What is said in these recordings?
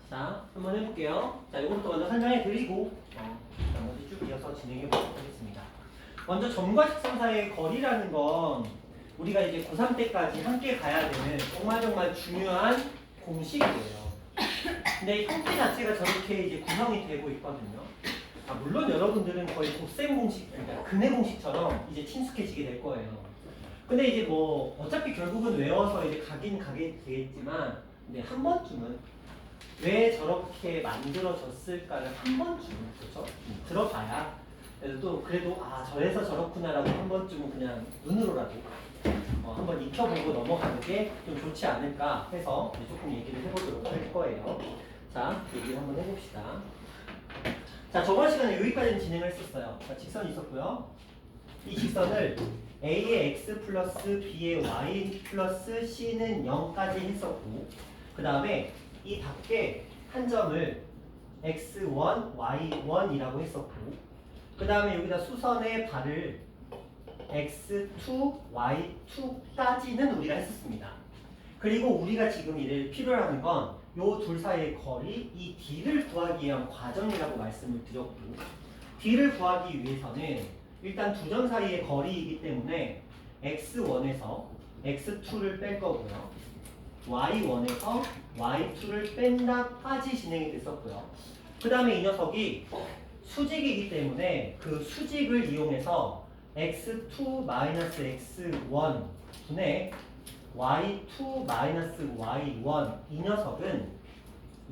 자, 한번 해볼게요. 자, 이것부터 먼저 설명해 드리고 나머지 쭉 이어서 진행해 보도록 하겠습니다. 먼저 점과 직선 사이의 거리라는 건 우리가 이제 고3 때까지 함께 가야 되는 정말 중요한 공식이에요. 근데 형태 자체가 저렇게 이제 구성이 되고 있거든요. 물론 여러분들은 거의 곱셈 공식, 그러니까 근해 공식처럼 이제 친숙해지게 될 거예요. 근데 이제 뭐 어차피 결국은 외워서 이제 가긴 가게 되겠지만, 근데 한 번쯤은 왜 저렇게 만들어졌을까를 한 번쯤은 그렇죠? 들어봐야 그래도 저래서 저렇구나라고 한 번쯤은 그냥 눈으로라도 한번 익혀보고 넘어가는 게 좀 좋지 않을까 해서 조금 얘기를 해보도록 할 거예요. 자, 얘기를 한번 해봅시다. 자, 저번 시간에 여기까지는 진행을 했었어요. 자, 직선이 있었고요. 이 직선을 a의 x 플러스 b의 y 플러스 c는 0까지 했었고, 그 다음에 이 답게 한 점을 x1, y1이라고 했었고, 그 다음에 여기다 수선의 발을 x2, y2까지는 우리가 했었습니다. 그리고 우리가 지금 이를 필요로 하는 건 요 둘 사이의 거리, 이 d를 구하기 위한 과정이라고 말씀을 드렸고, d를 구하기 위해서는 일단 두 점 사이의 거리이기 때문에 x1에서 x2를 뺄 거고요. y1에서 y2를 뺀다까지 진행이 됐었고요. 그 다음에 이 녀석이 수직이기 때문에 그 수직을 이용해서 x2-x1 분의 y2-y1 이 녀석은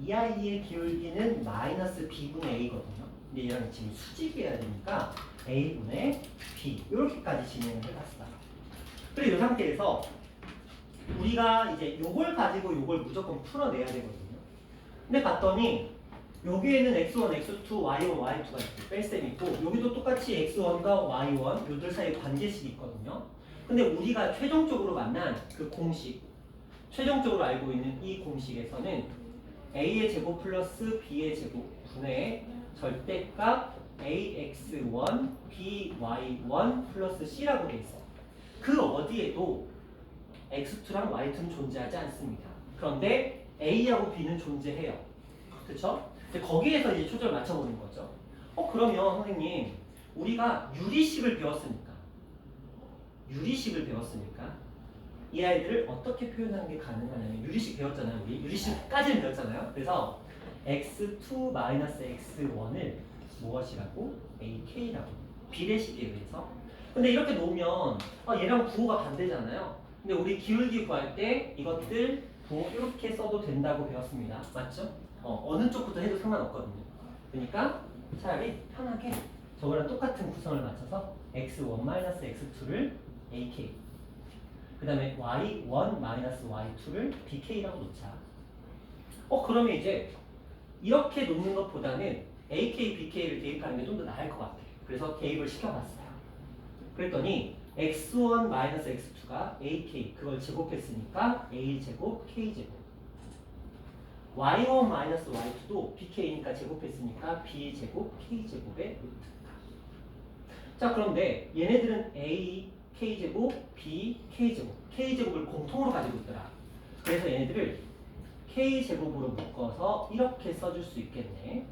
이 아이의 기울기는 마이너스 b분의 a거든요. 근데 얘랑 지금 수직이어야 되니까 a분의 b 이렇게까지 진행을 해봤어요. 그리고 이 상태에서 우리가 이제 요걸 가지고 요걸 무조건 풀어내야 되거든요. 근데 봤더니 여기에는 x1, x2, y1, y2가 이렇게 뺄셈 있고, 여기도 똑같이 x1과 y1 요들 사이에 관계식이 있거든요. 근데 우리가 최종적으로 만난 그 공식, 최종적으로 알고 있는 이 공식에서는 a의 제곱 플러스 b의 제곱 분의 절대값 ax1, by1 플러스 c라고 돼 있어. 그 어디에도 x2랑 y2는 존재하지 않습니다. 그런데 a하고 b는 존재해요. 그쵸? 거기에서 이제 초점을 맞춰보는 거죠. 그러면 선생님, 우리가 유리식을 배웠으니까 이 아이들을 어떻게 표현하는 게 가능하냐면, 유리식 배웠잖아요. 우리 유리식까지는 배웠잖아요. 그래서 x2-x1을 무엇이라고? ak라고 비례식에 의해서. 근데 이렇게 놓으면 얘랑 부호가 반대잖아요. 근데 우리 기울기 구할 때 이것들 부호 이렇게 써도 된다고 배웠습니다. 맞죠? 어느 쪽부터 해도 상관없거든요. 그러니까 차라리 편하게 저거랑 똑같은 구성을 맞춰서 x1-x2를 ak, 그 다음에 y1-y2를 bk라고 놓자. 그러면 이제 이렇게 놓는 것보다는 ak, bk를 대입하는 게 좀 더 나을 것 같아요. 그래서 대입을 시켜봤어요. 그랬더니 x1-x2가 ak, 그걸 제곱했으니까 a제곱, k제곱, y1-y2도 bk니까 제곱했으니까 b제곱, k제곱의 루트. 자, 그런데 얘네들은 a, k제곱, b, k제곱, k제곱을 공통으로 가지고 있더라. 그래서 얘네들을 k제곱으로 묶어서 이렇게 써줄 수 있겠네.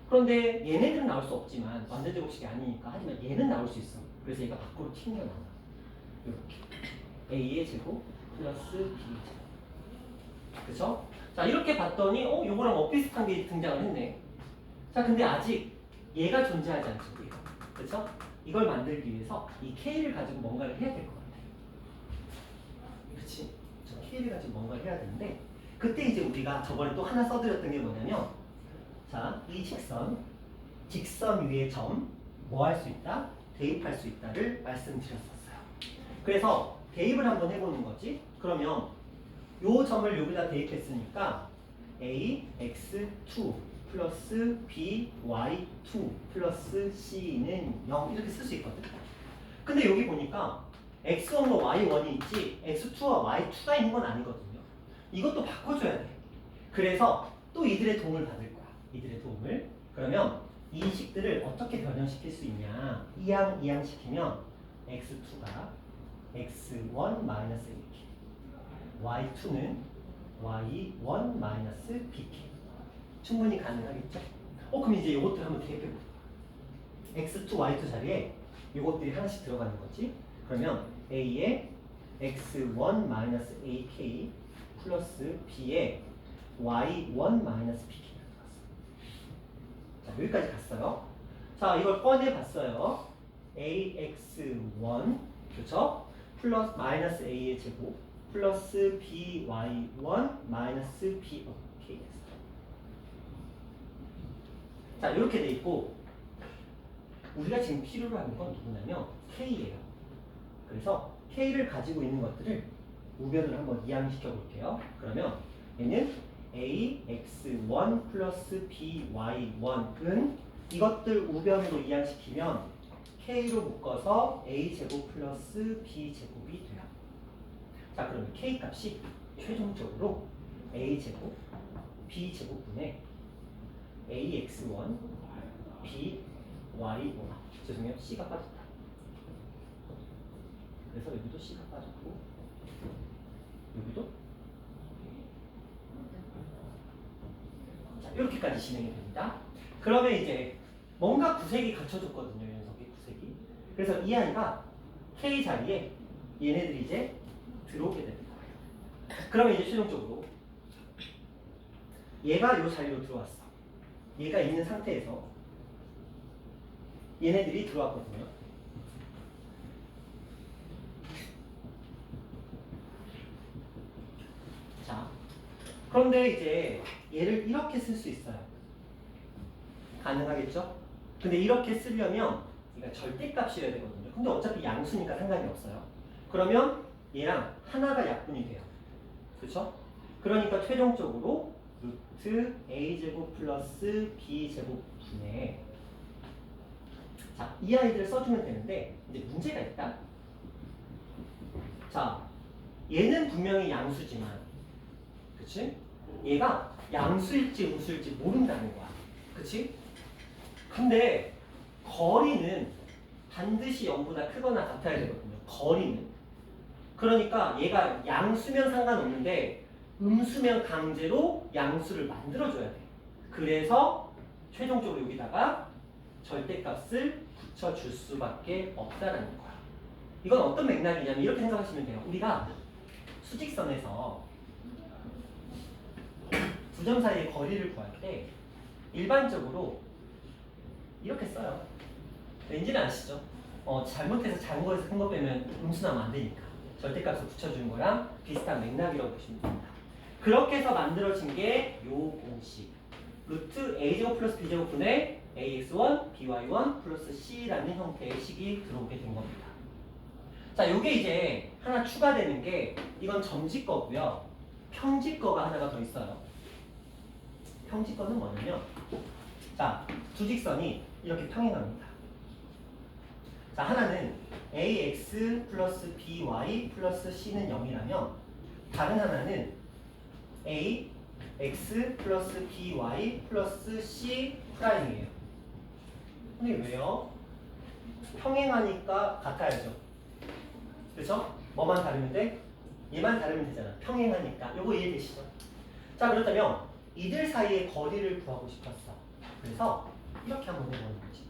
그런데 얘네들은 나올 수 없지만, 완전제곱식이 아니니까. 하지만 얘는 나올 수 있어. 그래서 얘가 밖으로 튕겨나와. 이렇게 a의 제곱 플러스 b의 제곱. 그쵸? 자, 이렇게 봤더니 요거랑 비슷한 게 등장을 했네. 자, 근데 아직 얘가 존재하지 않죠. 얘가. 그쵸? 이걸 만들기 위해서 이 k를 가지고 뭔가를 해야 될 것 같아요. 그렇지? 저 k를 가지고 뭔가를 해야 되는데, 그때 이제 우리가 저번에 또 하나 써드렸던 게 뭐냐면, 자, 이 직선 위에 점 뭐 할 수 있다? 대입할 수 있다를 말씀드렸었어요. 그래서 대입을 한번 해보는 거지. 그러면 요 점을 여기다 대입했으니까 a, x2 플러스 b, y2 플러스 c는 0 이렇게 쓸 수 있거든. 근데 여기 보니까 x1과 y1이 있지 x2와 y2가 있는 건 아니거든요. 이것도 바꿔줘야 돼. 그래서 또 이들의 도움을 받을 거야. 이들의 도움을. 그러면 이 식들을 어떻게 변형시킬 수 있냐. 이항 시키면 x2가 x1 마이너스 이렇게, y2는 y1 마이너스 bk. 충분히 가능하겠죠? 그럼 이제 이것들 한번 대입해볼게요. x2, y2 자리에 이것들이 하나씩 들어가는 거지. 그러면 a에 x1 마이너스 ak 플러스 b에 y1 마이너스 bk가 들어갔어. 자, 여기까지 갔어요. 자, 이걸 꺼내봤어요. ax1 그렇죠? 플러스 마이너스 a의 제곱 플러스 by1 마이너스 bk. 자, 이렇게 돼 있고 우리가 지금 필요로 하는 건 누구냐면 k예요. 그래서 k를 가지고 있는 것들을 우변을 한번 이항시켜 볼게요. 그러면 얘는 ax1 플러스 by1은 이것들 우변으로 이항시키면 k로 묶어서 a제곱 플러스 b제곱이 돼요. 자, 그러면 k 값이 최종적으로 a제곱 b제곱분의 ax1 by1 죄송해요. c가 빠졌다. 그래서 여기도 c가 빠졌고 여기도 자, 이렇게까지 진행이 됩니다. 그러면 이제 뭔가 구색이 갖춰졌거든요. 이 녀석의 구색이. 그래서 이 아이가 k 자리에 얘네들이 이제 들어오게 되는 거예요. 그러면 이제 최종적으로 얘가 이 자리로 들어왔어. 얘가 있는 상태에서 얘네들이 들어왔거든요. 자, 그런데 이제 얘를 이렇게 쓸 수 있어요. 가능하겠죠? 근데 이렇게 쓰려면 얘가 절대값이어야 되거든요. 근데 어차피 양수니까 상관이 없어요. 그러면 얘랑 하나가 약분이 돼요. 그렇죠? 그러니까 최종적으로 루트 a제곱 플러스 b제곱 분의 자, 이 아이들을 써주면 되는데 이제 문제가 있다. 자, 얘는 분명히 양수지만 그치? 얘가 양수일지 음수일지 모른다는 거야. 그치? 근데 거리는 반드시 0보다 크거나 같아야 되거든요. 거리는. 그러니까 얘가 양수면 상관없는데 음수면 강제로 양수를 만들어줘야 돼. 그래서 최종적으로 여기다가 절대값을 붙여줄 수밖에 없다라는 거야. 이건 어떤 맥락이냐면 이렇게 생각하시면 돼요. 우리가 수직선에서 두 점 사이의 거리를 구할 때 일반적으로 이렇게 써요. 왠지는 아시죠? 잘못해서 작은 거에서 큰 거 빼면 음수 나면 안 되니까. 절대값을 붙여주는 거랑 비슷한 맥락이라고 보시면 됩니다. 그렇게 해서 만들어진 게 요 공식. 루트 a제곱 플러스 b제곱 분의 ax1, by1 플러스 c라는 형태의 식이 들어오게 된 겁니다. 자, 요게 이제 하나 추가되는 게 이건 점지 거고요. 평지 거가 하나가 더 있어요. 평지 거는 뭐냐면 자, 두 직선이 이렇게 평행합니다. 자, 하나는 ax 플러스 by 플러스 c는 0이라면 다른 하나는 a x 플러스 by 플러스 c 프라임이에요. 근데 왜요? 평행하니까 같아야죠. 그렇죠? 뭐만 다르면 돼? 얘만 다르면 되잖아. 평행하니까. 요거 이해되시죠? 자, 그렇다면 이들 사이의 거리를 구하고 싶었어. 그래서 이렇게 한번 해보는 거지.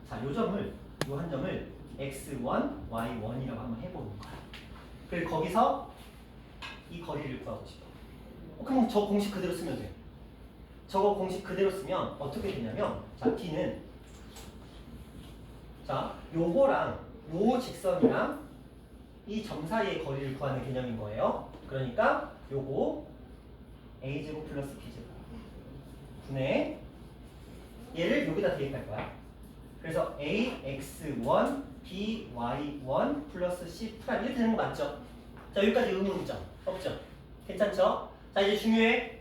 자, 요 점을, 요 한 점을 x1, y1이라고 한번 해보는 거야. 그리고 거기서 이 거리를 구하고 싶어. 그럼 저 공식 그대로 쓰면 돼. 저거 공식 그대로 쓰면 어떻게 되냐면 자, t는 자, 요거랑 요 직선이랑 이 점 사이의 거리를 구하는 개념인 거예요. 그러니까 요거 a제곱 플러스 b제곱 분의 얘를 여기다 대입할 거야. 그래서 ax1 by1 플러스 c 프라임 이렇게 되는 거 맞죠? 자, 여기까지 의문점 없죠? 괜찮죠? 자, 이제 중요해.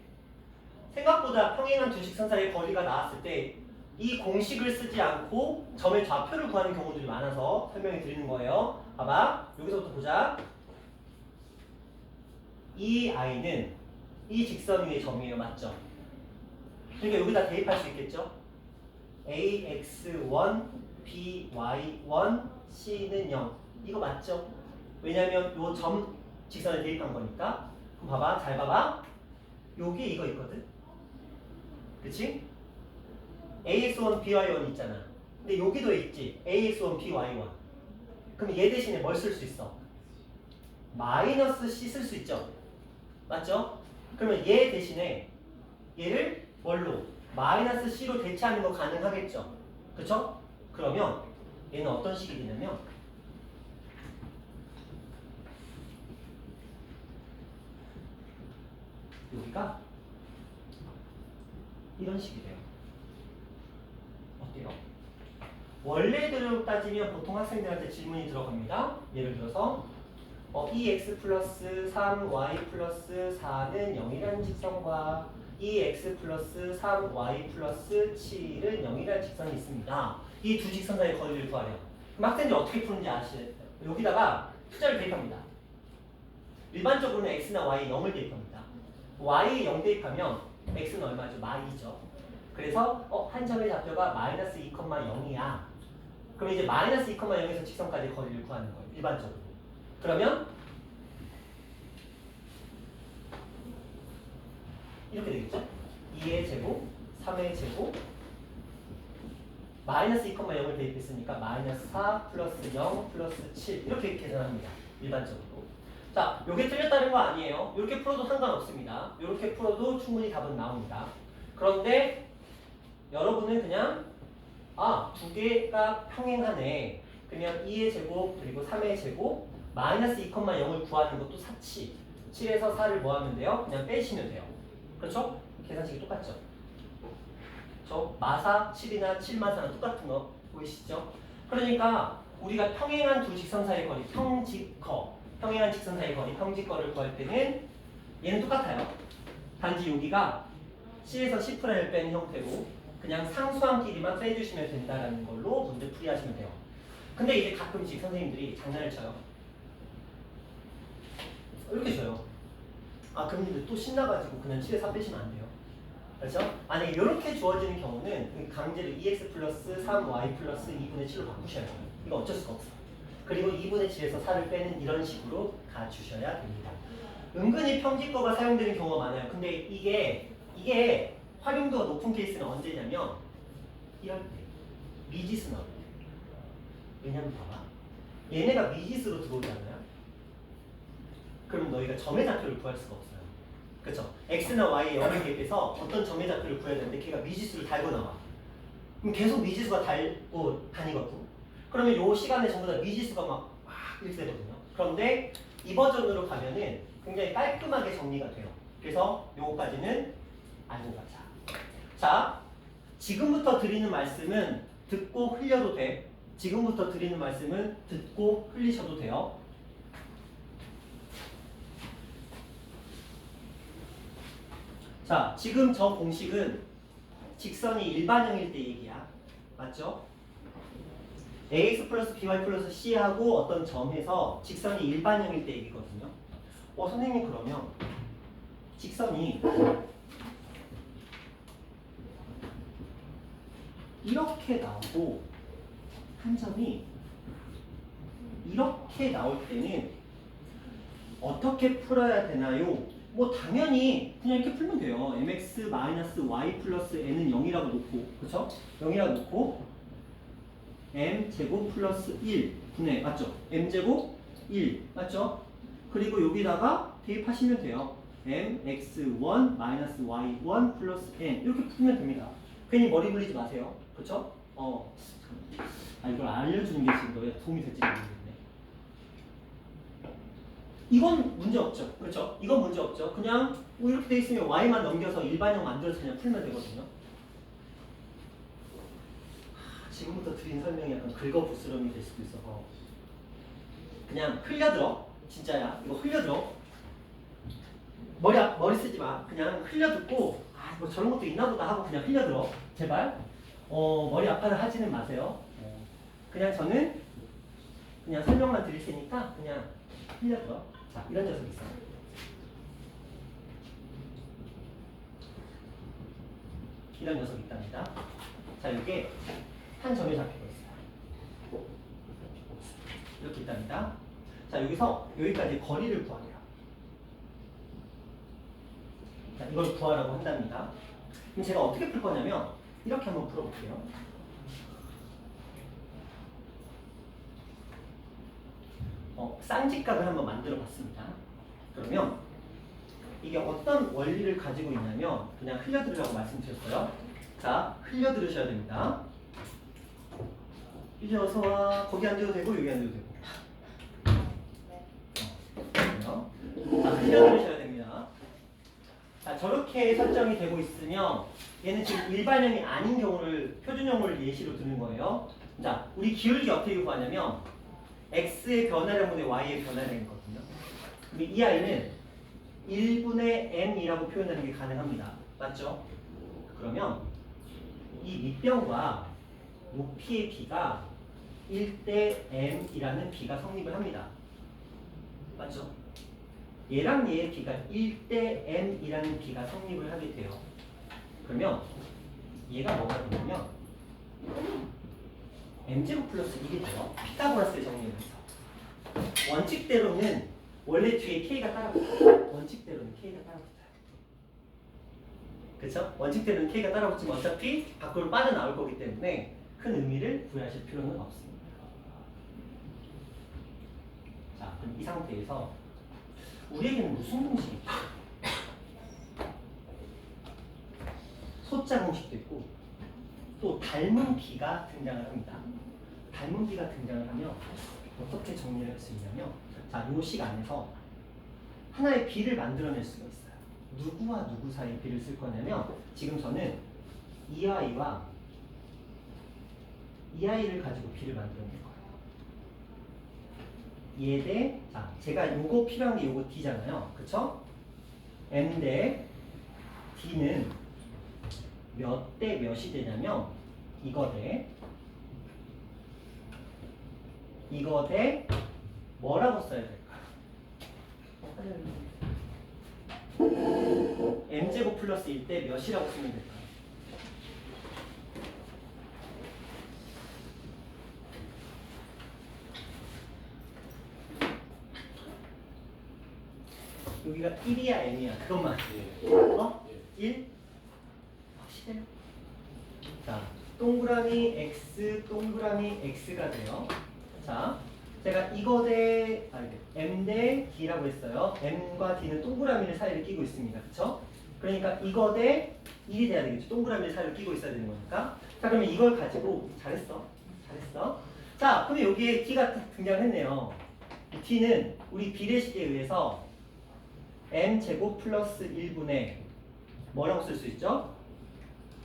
생각보다 평행한 두 직선 사이의 거리가 나왔을 때 이 공식을 쓰지 않고 점의 좌표를 구하는 경우들이 많아서 설명해 드리는 거예요. 봐봐. 여기서부터 보자. 이 i는 이 직선 위의 점이에요. 맞죠? 그러니까 여기다 대입할 수 있겠죠? ax1 by1 c는 0. 이거 맞죠? 왜냐면 요 점 직선에 대입한 거니까. 그럼 봐봐, 잘 봐봐. 여기 이거 있거든. 그치? AS1, BY1 있잖아. 근데 여기도 있지. AS1, BY1. 그럼 얘 대신에 뭘 쓸 수 있어? 마이너스 C 쓸 수 있죠? 맞죠? 그러면 얘 대신에 얘를 뭘로? 마이너스 C로 대체하는 거 가능하겠죠? 그쵸? 그러면 얘는 어떤 식이 되냐면 여기가 이런 식이 돼요. 어때요? 원래대로 따지면 보통 학생들한테 질문이 들어갑니다. 예를 들어서 2x 플러스 3y 플러스 4는 0이라는 직선과 2x 플러스 3y 플러스 7은 0이라는 직선이 있습니다. 이 두 직선 사이의 거리를 구하래요. 그럼 학생들이 어떻게 푸는지 아시죠? 여기다가 숫자를 대입합니다. 일반적으로는 x나 y에 0을 대입합니다. y에 0 대입하면 x는 얼마죠? 마이죠. 그래서 한 점의 좌표가 마이너스 2,0이야. 그럼 이제 마이너스 2,0에서 직선까지 거리를 구하는 거예요. 일반적으로. 그러면 이렇게 되겠죠? 2의 제곱, 3의 제곱, 마이너스 2,0을 대입했으니까 마이너스 4 플러스 0 플러스 7 이렇게 계산합니다. 일반적으로. 자, 요게 틀렸다는 거 아니에요. 이렇게 풀어도 상관없습니다. 이렇게 풀어도 충분히 답은 나옵니다. 그런데 여러분은 그냥 두 개가 평행하네. 그러면 2의 제곱 그리고 3의 제곱 마이너스 2,0을 구하는 것도 사치. 7에서 4를 뭐 하면 돼요? 그냥 빼시면 돼요. 그렇죠? 계산식이 똑같죠? 저 마사 7이나 7마사는 똑같은 거 보이시죠? 그러니까 우리가 평행한 두 직선 사이의 거리, 평행한 직선 사이의 거리, 평직거를 구할 때는 얘는 똑같아요. 단지 여기가 C에서 C'를 뺀 형태로 그냥 상수한 길이만 빼주시면 된다라는 걸로 문제 풀이하시면 돼요. 근데 이제 가끔씩 선생님들이 장난을 쳐요. 이렇게 줘요. 그럼 이제 또 신나가지고 그냥 7에 4 빼시면 안 돼요. 그렇죠? 만약에 이렇게 주어지는 경우는 강제로 2x 플러스 3y 플러스 2분의 7로 바꾸셔야 돼요. 이거 어쩔 수가 없어요. 그리고 2분의 7에서 4를 빼는 이런 식으로 가주셔야 됩니다. 은근히 평직거가 사용되는 경우가 많아요. 근데 이게 활용도가 높은 케이스는 언제냐면 이럴 때 미지수 나올 때. 왜냐면 봐봐. 얘네가 미지수로 들어오잖아요. 그럼 너희가 점의 좌표를 구할 수가 없어요. 그렇죠? x나 y의 0을 대입해서 어떤 점의 좌표를 구해야 되는데 걔가 미지수를 달고 나와. 그럼 계속 미지수가 달고 다니거든. 그러면 요 시간에 전부 다 미지수가 막 이렇게 되거든요. 그런데 이 버전으로 가면은 굉장히 깔끔하게 정리가 돼요. 그래서 요거까지는 알고 가자. 자, 지금부터 드리는 말씀은 듣고 흘려도 돼. 지금부터 드리는 말씀은 듣고 흘리셔도 돼요. 자, 지금 저 공식은 직선이 일반형일 때 얘기야. 맞죠? ax 플러스 by 플러스 c하고 어떤 점에서 직선이 일반형일 때 얘기거든요. 선생님 그러면 직선이 이렇게 나오고 한 점이 이렇게 나올 때는 어떻게 풀어야 되나요? 뭐 당연히 그냥 이렇게 풀면 돼요. mx-y 플러스 n은 0이라고 놓고, 그쵸? 0이라고 놓고 m제곱 플러스 1 분의, 맞죠? m제곱 1, 맞죠? 그리고 여기다가 대입하시면 돼요. mx1 마이너스 y1 플러스 n 이렇게 풀면 됩니다. 괜히 머리 굴리지 마세요. 그쵸? 이걸 알려주는 게 지금 너의 도움이 될지 모르겠네. 이건 문제 없죠. 그렇죠? 이건 문제 없죠. 그냥 이렇게 돼 있으면 y만 넘겨서 일반형 만들어서 그냥 풀면 되거든요. 지금부터 드린 설명이 약간 긁어부스럼이 될 수도 있어서 그냥 흘려들어. 진짜야. 이거 흘려들어. 머리 쓰지 마. 그냥 흘려듣고 뭐 저런 것도 있나 보다 하고 그냥 흘려들어. 제발. 머리 아파를 하지는 마세요. 그냥 저는 그냥 설명만 드릴 테니까 그냥 흘려들어. 자, 이런 녀석이 있어요. 이런 녀석이 있답니다. 자, 이게 한 점에 잡히고 있어요. 이렇게 있답니다. 자, 여기서 여기까지 거리를 구하래요. 이걸 구하라고 한답니다. 그럼 제가 어떻게 풀 거냐면 이렇게 한번 풀어볼게요. 쌍집각을 한번 만들어 봤습니다. 그러면 이게 어떤 원리를 가지고 있냐면 그냥 흘려들으라고 말씀드렸어요. 자, 흘려들으셔야 됩니다. 이제 어서 와. 거기 앉아도 되고 여기 앉아도 되고. 그럼요. 자, 흘려들으셔야 됩니다. 자, 저렇게 설정이 되고 있으면 얘는 지금 일반형이 아닌 경우를 표준형을 예시로 드는 거예요. 자, 우리 기울기 어떻게 구하냐면 x의 변화량분의 y의 변화량이거든요. 근데 이 아이는 1분의 m이라고 표현하는 게 가능합니다. 맞죠? 그러면 이 밑변과 높이의 비가 1대 m이라는 비가 성립을 합니다. 맞죠? 얘랑 얘의 비가 1대 m이라는 비가 성립을 하게 돼요. 그러면 얘가 뭐가 되냐면 m제곱 플러스 1이 돼요. 피타고라스의 정리에서 원칙대로는 원래 뒤에 k가 따라붙어요. 원칙대로는 k가 따라붙어요. 그쵸? 원칙대로는 k가 따라붙지만 어차피 밖으로 빠져나올 거기 때문에 큰 의미를 부여하실 필요는 없습니다. 자, 그럼 이 상태에서 우리에게는 무슨 공식이 있죠? 소자 공식도 있고 또 닮은 비가 등장을 합니다. 닮은 비가 등장을 하면 어떻게 정리를 할 수 있냐면 자, 요 식 안에서 하나의 비를 만들어낼 수가 있어요. 누구와 누구 사이에 비를 쓸 거냐면 지금 저는 이 아이와 이 아이를 가지고 비를 만들어낼 거예요. 얘 대, 자, 제가 요거 필요한 게 요거 D잖아요. 그쵸? M 대 D는 몇 대 몇이 되냐면 이거 대 뭐라고 써야 될까요? m제곱 플러스 1대 몇이라고 쓰면 될까요? 여기가 1이야 m이야 그것만 어? 1? 확실해요? 자, 동그라미 x 동그라미 x가 돼요. 자, 제가 이거 대 m 대 d라고 했어요. m과 d는 동그라미를 사이를 끼고 있습니다. 그쵸? 그러니까 이거 대 1이 돼야 되겠죠. 동그라미를 사이를 끼고 있어야 되는 거니까. 자, 그러면 이걸 가지고 잘했어. 자, 근데 여기에 d가 등장했네요. d는 우리 비례식에 의해서 m제곱 플러스 1분의 뭐라고 쓸 수 있죠?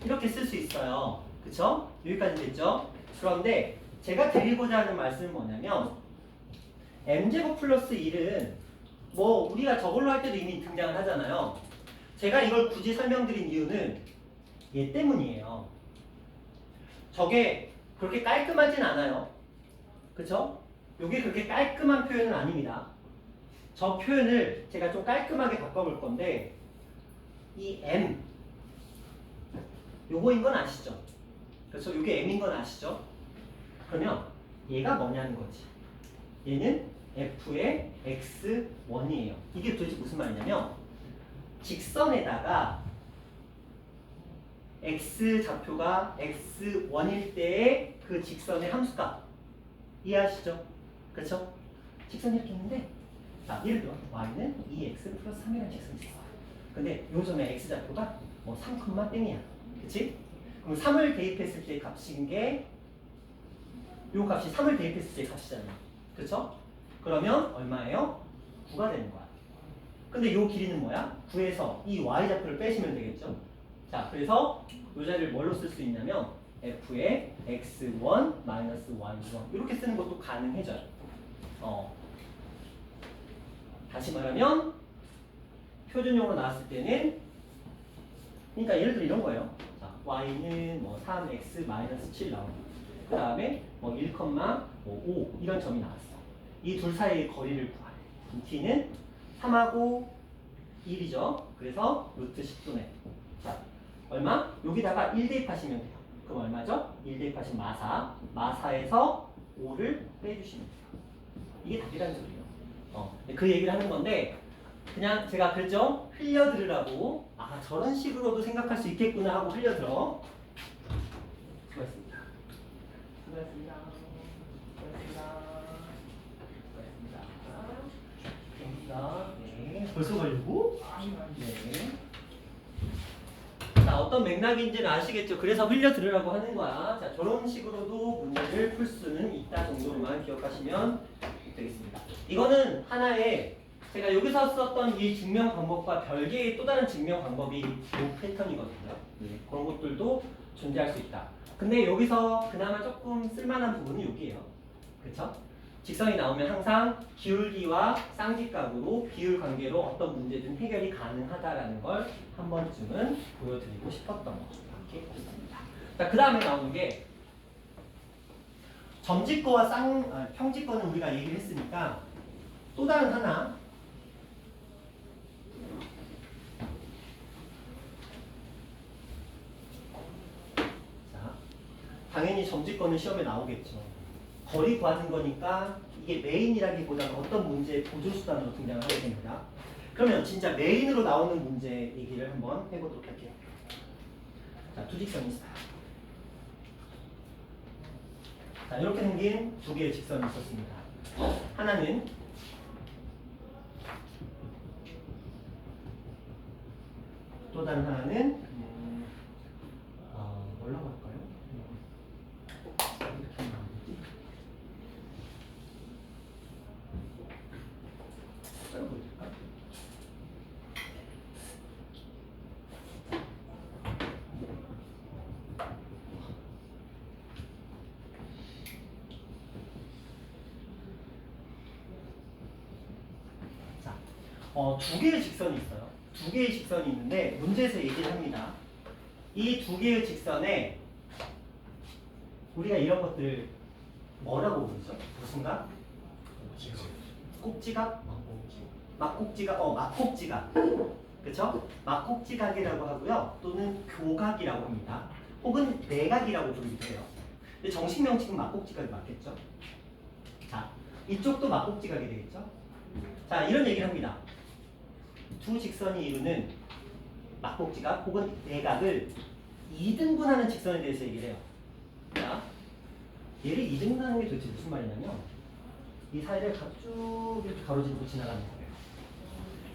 이렇게 쓸 수 있어요. 그쵸? 여기까지 됐죠? 그런데 제가 드리고자 하는 말씀은 뭐냐면 m제곱 플러스 1은 뭐 우리가 저걸로 할 때도 이미 등장을 하잖아요. 제가 이걸 굳이 설명드린 이유는 얘 때문이에요. 저게 그렇게 깔끔하진 않아요. 그쵸? 이게 그렇게 깔끔한 표현은 아닙니다. 저 표현을 제가 좀 깔끔하게 바꿔볼 건데 이 m 요거인 건 아시죠? 그렇죠? 요게 m인 건 아시죠? 그러면 얘가 뭐냐는 거지. 얘는 f의 x1이에요. 이게 도대체 무슨 말이냐면 직선에다가 x 좌표가 x1일 때의 그 직선의 함수값 이해하시죠? 그렇죠? 직선이 이렇게 있는데 자, 예를 들어 y는 2x 플러스 3이라는 직선이 있어. 근데 요점에 x좌표가 뭐 3, 땡이야. 그치? 그럼 3을 대입했을 때 값인 게 요 값이 3을 대입했을 때 값이잖아요. 그쵸? 그러면 얼마예요? 9가 되는 거야. 근데 요 길이는 뭐야? 9에서 이 y좌표를 빼시면 되겠죠? 자, 그래서 요 자리를 뭘로 쓸 수 있냐면 f의 x1 마이너스 y1 이렇게 쓰는 것도 가능해져요. 다시 말하면 표준용으로 나왔을 때는 그러니까 예를 들어 이런 거예요. 자, y는 뭐 3x 마이너스 7 나오고 그 다음에 뭐 1,5 이런 점이 나왔어. 이 둘 사이의 거리를 구하래. t는 3하고 1이죠. 그래서 루트 10분의 자, 얼마? 여기다가 1 대입하시면 돼요. 그럼 얼마죠? 1 대입하시면 마사에서 5를 빼주시면 돼요. 이게 답이라는 소리예요. 그 얘기를 하는 건데 그냥 제가 그랬죠? 흘려들으라고. 아, 저런 식으로도 생각할 수 있겠구나 하고 흘려들어. 수고했습니다. 수고했습니다. 수고했습니다. 수고했습니다. 네. 벌써 가려고? 네. 자, 어떤 맥락인지는 아시겠죠? 그래서 흘려들으라고 하는 거야. 자, 저런 식으로도 문제를 풀 수는 있다 정도로만 기억하시면 되겠습니다. 이거는 하나의 제가 여기서 썼던 이 증명 방법과 별개의 또 다른 증명 방법이 이 패턴이거든요. 네, 그런 것들도 존재할 수 있다. 근데 여기서 그나마 조금 쓸만한 부분은 여기예요. 그렇죠? 직선이 나오면 항상 기울기와 쌍지각으로 비율 관계로 어떤 문제든 해결이 가능하다라는 걸 한 번쯤은 보여드리고 싶었던 것밖에 없습니다. 자, 그 다음에 나오는 게 점지거와 평지거는 우리가 얘기를 했으니까 또 다른 하나 자, 당연히 점지거는 시험에 나오겠죠. 거리 구하는 거니까 이게 메인이라기보다는 어떤 문제의 보조수단으로 등장을 하게 됩니다. 그러면 진짜 메인으로 나오는 문제 얘기를 한번 해보도록 할게요. 자, 두 직선이 있어요. 자, 이렇게 생긴 두 개의 직선이 있었습니다. 하나는 또 다른 하나는 뭐라고 할까요? 이렇게 하면 안 되지? 숫자로 보여줄까? 자, 두 개의 직선이 있어요. 두 개의 직선이 있는데 문제에서 얘기를 합니다. 이 두 개의 직선에 우리가 이런 것들 뭐라고 부르죠? 무슨 각? 꼭지각? 막꼭지각? 막꼭지각. 그쵸? 막꼭지각이라고 하고요. 또는 교각이라고 합니다. 혹은 내각이라고 부르기도 해요. 근데 정식 명칭은 막꼭지각이 맞겠죠? 자, 이쪽도 막꼭지각이 되겠죠? 자, 이런 얘기를 합니다. 두 직선이 이루는 막꼭지각 혹은 내각을 2등분하는 직선에 대해서 얘기를 해요. 자, 얘를 2등분하는 게 도대체 무슨 말이냐면 이 사이를 쭉 이렇게 가로지르고 지나가는 거예요.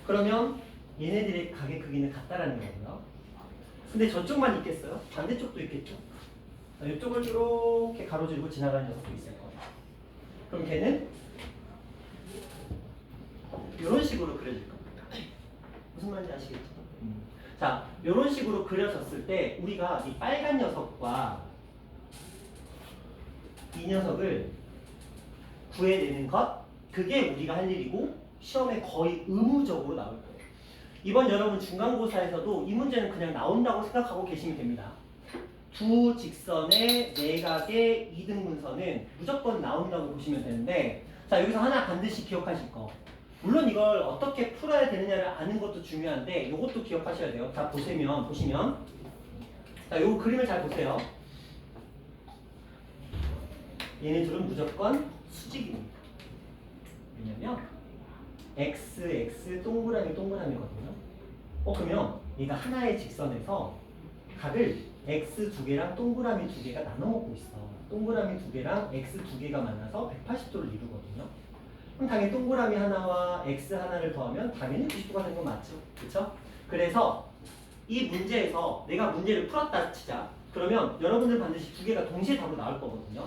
그러면 얘네들의 각의 크기는 같다라는 거고요. 근데 저쪽만 있겠어요? 반대쪽도 있겠죠? 이쪽을 이렇게 가로지르고 지나가는 녀석도 있을 거예요. 그럼 걔는 이런 식으로 그려질 겁니다. 무슨 말인지 아시겠죠? 자, 이런 식으로 그려졌을 때 우리가 이 빨간 녀석과 이 녀석을 구해내는 것, 그게 우리가 할 일이고 시험에 거의 의무적으로 나올 거예요. 이번 여러분 중간고사에서도 이 문제는 그냥 나온다고 생각하고 계시면 됩니다. 두 직선의 내각의 2등분선은 무조건 나온다고 보시면 되는데, 자, 여기서 하나 반드시 기억하실 거. 물론 이걸 어떻게 풀어야 되느냐를 아는 것도 중요한데 이것도 기억하셔야 돼요. 자, 보시면 자, 요 그림을 잘 보세요. 얘네들은 무조건 수직입니다. 왜냐면 x, x, 동그라미거든요. 그러면 얘가 하나의 직선에서 각을 x 두 개랑 동그라미 두 개가 나눠 먹고 있어. 동그라미 두 개랑 x 두 개가 만나서 180도를 이루거든요. 그럼 당연히 동그라미 하나와 x 하나를 더하면 당연히 90도가 되는 건 맞죠? 그렇죠? 그래서 이 문제에서 내가 문제를 풀었다 치자. 그러면 여러분들 반드시 두 개가 동시에 답으로 나올 거거든요.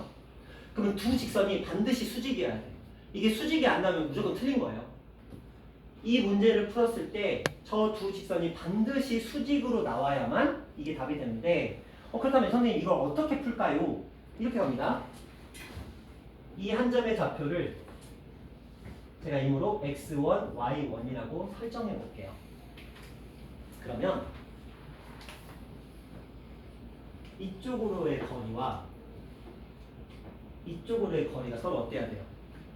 그러면 두 직선이 반드시 수직이어야 돼. 이게 수직이 안 나오면 무조건 틀린 거예요. 이 문제를 풀었을 때 저 두 직선이 반드시 수직으로 나와야만 이게 답이 되는데 그렇다면 선생님 이걸 어떻게 풀까요? 이렇게 갑니다. 이 한 점의 좌표를 제가 임으로 x1, y1이라고 설정해 볼게요. 그러면 이쪽으로의 거리와 이쪽으로의 거리가 서로 어때야 돼요?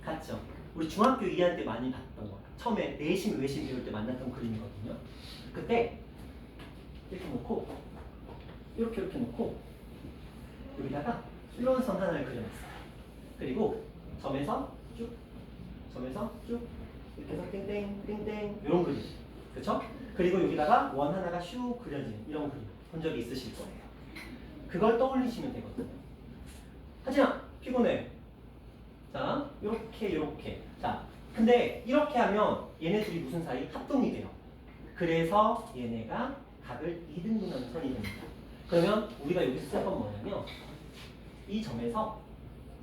같죠? 우리 중학교 2학년 때 많이 봤던 거. 처음에 내심, 외심 배울 때 만났던 그림이거든요. 그때 이렇게 놓고 이렇게 놓고 여기다가 이런 선 하나를 그려놨어요. 그리고 점에서 쭉 이렇게 해서 땡땡 땡땡 이런 그림. 그쵸? 그리고 여기다가 원 하나가 슉 그려지는 이런 그림 본 적이 있으실 거예요. 그걸 떠올리시면 되거든요. 하지만 피곤해. 자, 요렇게. 자, 근데 이렇게 하면 얘네 둘이 무슨 사이? 합동이 돼요. 그래서 얘네가 각을 2등분하는 선이 됩니다. 그러면 우리가 여기서 쓸 건 뭐냐면 이 점에서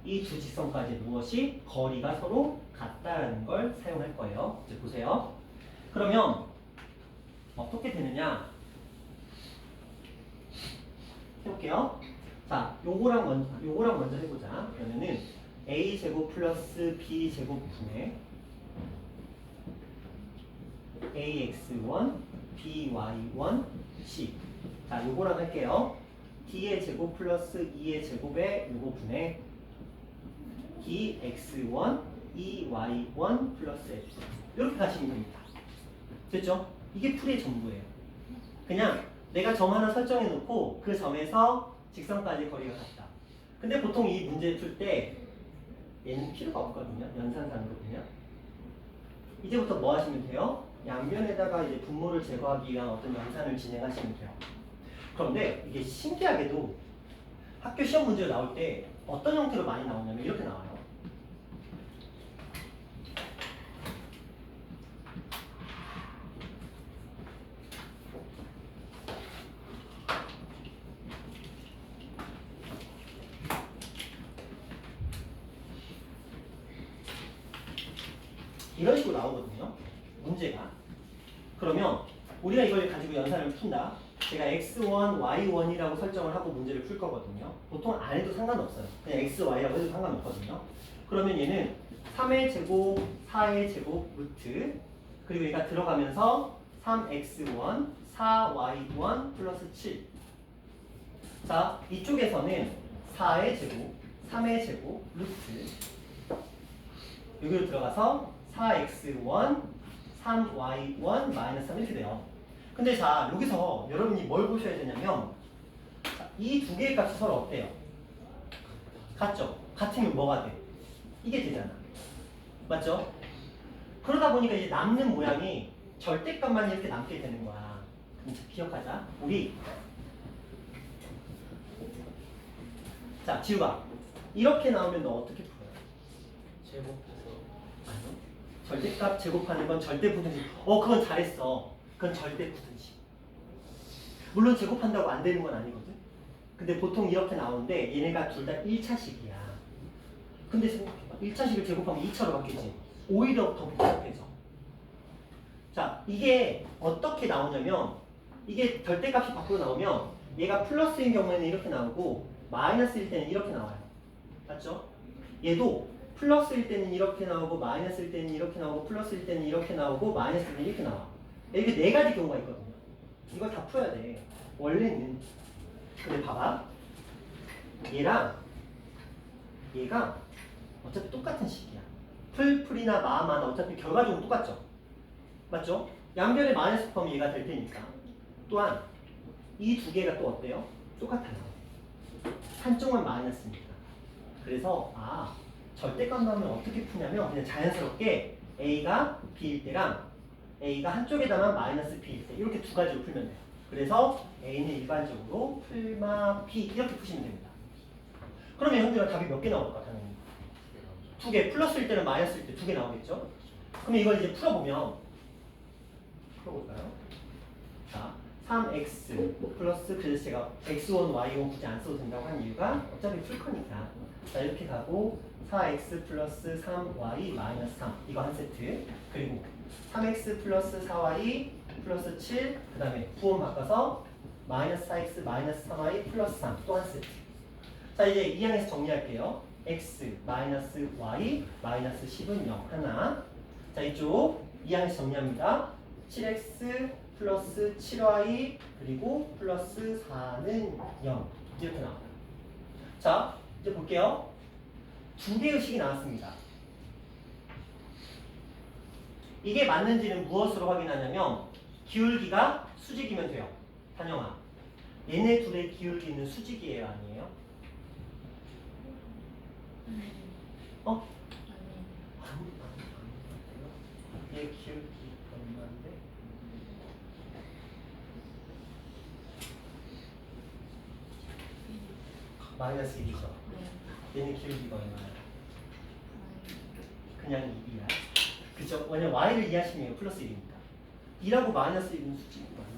이 두 직선까지 무엇이 거리가 서로 같다라는 걸 사용할 거예요. 이제 보세요. 그러면 어떻게 되느냐 해볼게요. 자, 요거랑 먼저 해보자. 그러면은 a 제곱 플러스 b 제곱 분의 ax1 by1 c. 자, 요거랑 할게요. d의 제곱 플러스 2의 제곱에 요거 분의 dx1 2y1 플러스 x. 이렇게 가시면 됩니다. 됐죠? 이게 풀이의 전부예요. 그냥 내가 점 하나 설정해 놓고 그 점에서 직선까지 거리가 같다. 근데 보통 이 문제 풀 때 얘는 필요가 없거든요. 연산상으로 보면. 이제부터 뭐 하시면 돼요? 양변에다가 이제 분모를 제거하기 위한 어떤 연산을 진행하시면 돼요. 그런데 이게 신기하게도 학교 시험 문제가 나올 때 어떤 형태로 많이 나오냐면 이렇게 나와요. 이런 식으로 나오거든요. 문제가. 그러면 우리가 이걸 가지고 연산을 푼다. 제가 x1, y1이라고 설정을 하고 문제를 풀 거거든요. 보통 안 해도 상관없어요. 그냥 x, y라고 해도 상관없거든요. 그러면 얘는 3의 제곱, 4의 제곱 루트 그리고 얘가 들어가면서 3x1, 4y1 플러스 7. 자, 이쪽에서는 4의 제곱, 3의 제곱 루트 여기로 들어가서 4x1, 3y1, 마이너스 3 이렇게 돼요. 근데 자, 여기서 여러분이 뭘 보셔야 되냐면 이 두 개의 값이 서로 어때요? 같죠? 같으면 뭐가 돼? 이게 되잖아. 맞죠? 그러다 보니까 이제 남는 모양이 절대값만 이렇게 남게 되는 거야. 그럼 기억하자. 우리 자, 지우가 이렇게 나오면 너 어떻게 풀어요? 제곱해서 아니요. 절대값 제곱하는 건 절대 부등식. 그건 잘했어. 그건 절대 부등식. 물론 제곱한다고 안 되는 건 아니거든. 근데 보통 이렇게 나오는데 얘네가 둘 다 1차식이야. 근데 생각해봐. 1차식을 제곱하면 2차로 바뀌지. 오히려 더 복잡해져. 자, 이게 어떻게 나오냐면 이게 절대값이 밖으로 나오면 얘가 플러스인 경우에는 이렇게 나오고 마이너스일 때는 이렇게 나와요. 맞죠? 얘도 플러스일 때는 이렇게 나오고 마이너스일 때는 이렇게 나오고 플러스일 때는 이렇게 나오고 마이너스일 때는 이렇게 나와. 이렇게 네 가지 경우가 있거든요. 이걸 다 풀어야 돼. 원래는. 근데 봐봐. 얘랑 얘가 어차피 똑같은 식이야. 풀이나 마나 어차피 결과적으로 똑같죠. 맞죠? 양변에 마이너스 곱하면 얘가 될 테니까. 또한 이 두 개가 또 어때요? 똑같아요. 한쪽은 마이너스니까. 그래서 절대값 나오면 어떻게 푸냐면 그냥 자연스럽게 A가 B일 때랑 A가 한쪽에다만 마이너스 B일 때 이렇게 두 가지로 풀면 돼요. 그래서 A는 일반적으로 풀마 P 이렇게 푸시면 됩니다. 그러면 형들은 답이 몇 개 나올까 당연히? 두 개. 플러스일 때는 마이너스일 때 두 개 나오겠죠? 그럼 이걸 이제 풀어볼까요? 자, 3x 플러스 그래서 제가 x1, y1 굳이 안 써도 된다고 한 이유가 어차피 풀 거니까. 자, 이렇게 가고 4x 플러스 3y 마이너스 3 이거 한 세트. 그리고 3x 플러스 4y 플러스 7 그 다음에 부호 바꿔서 마이너스 4x 마이너스 3y 플러스 3 또 한 세트. 자, 이제 2항에서 정리할게요. x 마이너스 y 마이너스 10은 0 하나. 자, 이쪽 2항에서 정리합니다. 7x 플러스 7y 그리고 플러스 4는 0 이렇게 나와요. 자, 이제 볼게요. 두 개의 식이 나왔습니다. 이게 맞는지는 무엇으로 확인하냐면 기울기가 수직이면 돼요. 단영아, 얘네 둘의 기울기는 수직이에요, 아니에요? 얘 기울기 얼마인데? 마이너스 1이죠. 얘는 기울기가 얼마야? 그냥 2이야. 그쵸? 왜냐면 y를 이해하시면 플러스 1이니까. 2라고 마이너스 1은 수직이 맞는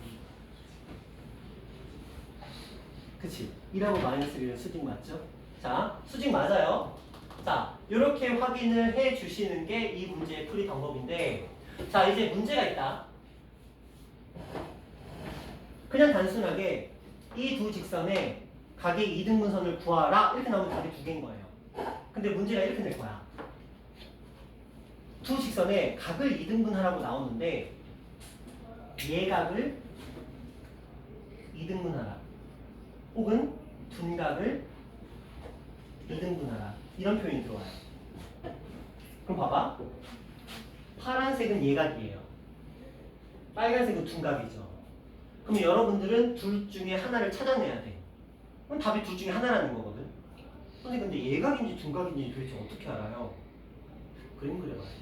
그치? 2라고 마이너스 1은 수직 맞죠? 자, 수직 맞아요. 자, 이렇게 확인을 해 주시는 게 이 문제의 풀이 방법인데, 자, 이제 문제가 있다. 그냥 단순하게 이 두 직선의 각의 이등분선을 구하라 이렇게 나오면 답이 두 개인 거예요. 근데 문제가 이렇게 될 거야. 두 직선의 각을 이등분하라고 나오는데 예각을 이등분하라 혹은 둔각을 이등분하라 이런 표현이 들어와요. 그럼 봐봐. 파란색은 예각이에요. 빨간색은 둔각이죠. 그럼 여러분들은 둘 중에 하나를 찾아내야 돼. 그럼 답이 둘 중에 하나라는 거거든. 선생님 근데 예각인지 둔각인지 도대체 어떻게 알아요? 그림 그려봐야 돼.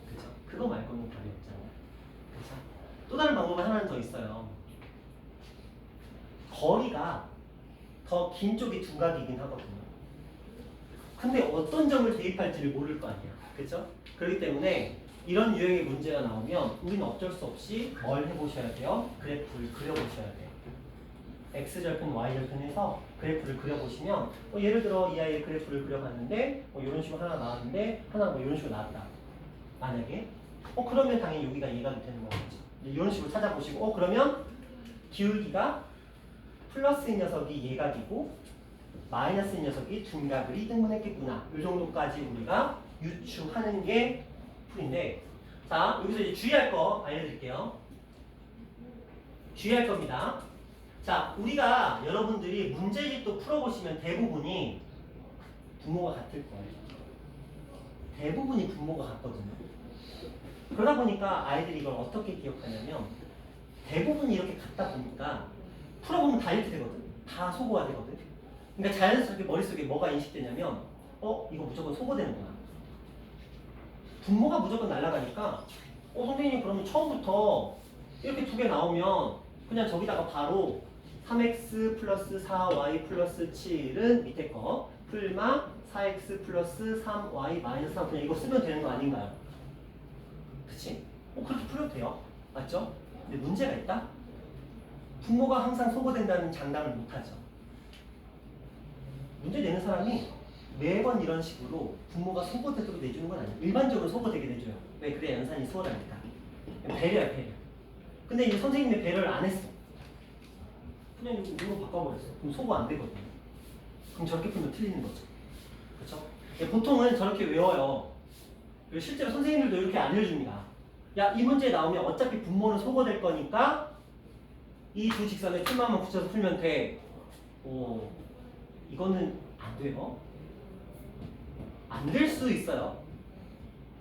그쵸? 그거 말고는 답이 없잖아요. 그쵸? 또 다른 방법은 하나는 더 있어요. 거리가 더 긴 쪽이 둔각이긴 하거든요. 근데 어떤 점을 대입할지를 모를 거 아니야. 그쵸? 그렇기 때문에 이런 유형의 문제가 나오면 우리는 어쩔 수 없이 뭘 해보셔야 돼요? 그래프를 그려보셔야 돼요. x절편, y절편에서 그래프를 그려보시면 예를 들어 이 아이의 그래프를 그려봤는데 이런 식으로 하나 나왔는데 하나 이런 식으로 나왔다. 만약에 그러면 당연히 여기가 예각이 되는 거겠죠. 이런 식으로 찾아보시고 그러면 기울기가 플러스인 녀석이 예각이고 마이너스인 녀석이 둔각을 이등분했겠구나. 이 정도까지 우리가 유추하는 게 풀인데, 자 여기서 이제 주의할 거 알려드릴게요. 주의할 겁니다. 자 우리가 여러분들이 문제집도 풀어보시면 대부분이 분모가 같을 거예요. 대부분이 분모가 같거든요. 그러다 보니까 아이들이 이걸 어떻게 기억하냐면 대부분이 이렇게 같다 보니까 풀어보면 다 이렇게 되거든. 다 소거가 되거든. 그러니까 자연스럽게 머릿속에 뭐가 인식되냐면 이거 무조건 소거되는구나. 분모가 무조건 날아가니까 선생님 그러면 처음부터 이렇게 두 개 나오면 그냥 저기다가 바로 3x 플러스 4y 플러스 7은 밑에 거 풀마 4x 플러스 3y 마이너스 3 그냥 이거 쓰면 되는 거 아닌가요? 그치? 그렇게 풀어도 돼요. 맞죠? 근데 문제가 있다? 분모가 항상 소거된다는 장담을 못하죠. 문제 내는 사람이 매번 이런 식으로 분모가 소거되도록 내주는 건 아니에요. 일반적으로 소거되게 내줘요. 왜? 그래야 연산이 수월하니까. 배려야 배려. 근데 이 선생님이 배려를 안 했어. 그냥 이거 바꿔버렸어. 그럼 소거 안 되거든요. 그럼 저렇게 풀면 틀리는 거죠. 그렇죠? 보통은 저렇게 외워요. 그리고 실제로 선생님들도 이렇게 알려줍니다. 야, 이 문제 나오면 어차피 분모는 소거될 거니까 이 두 직선에 풀만만 붙여서 풀면 돼. 이거는 안 돼요. 안 될 수 있어요.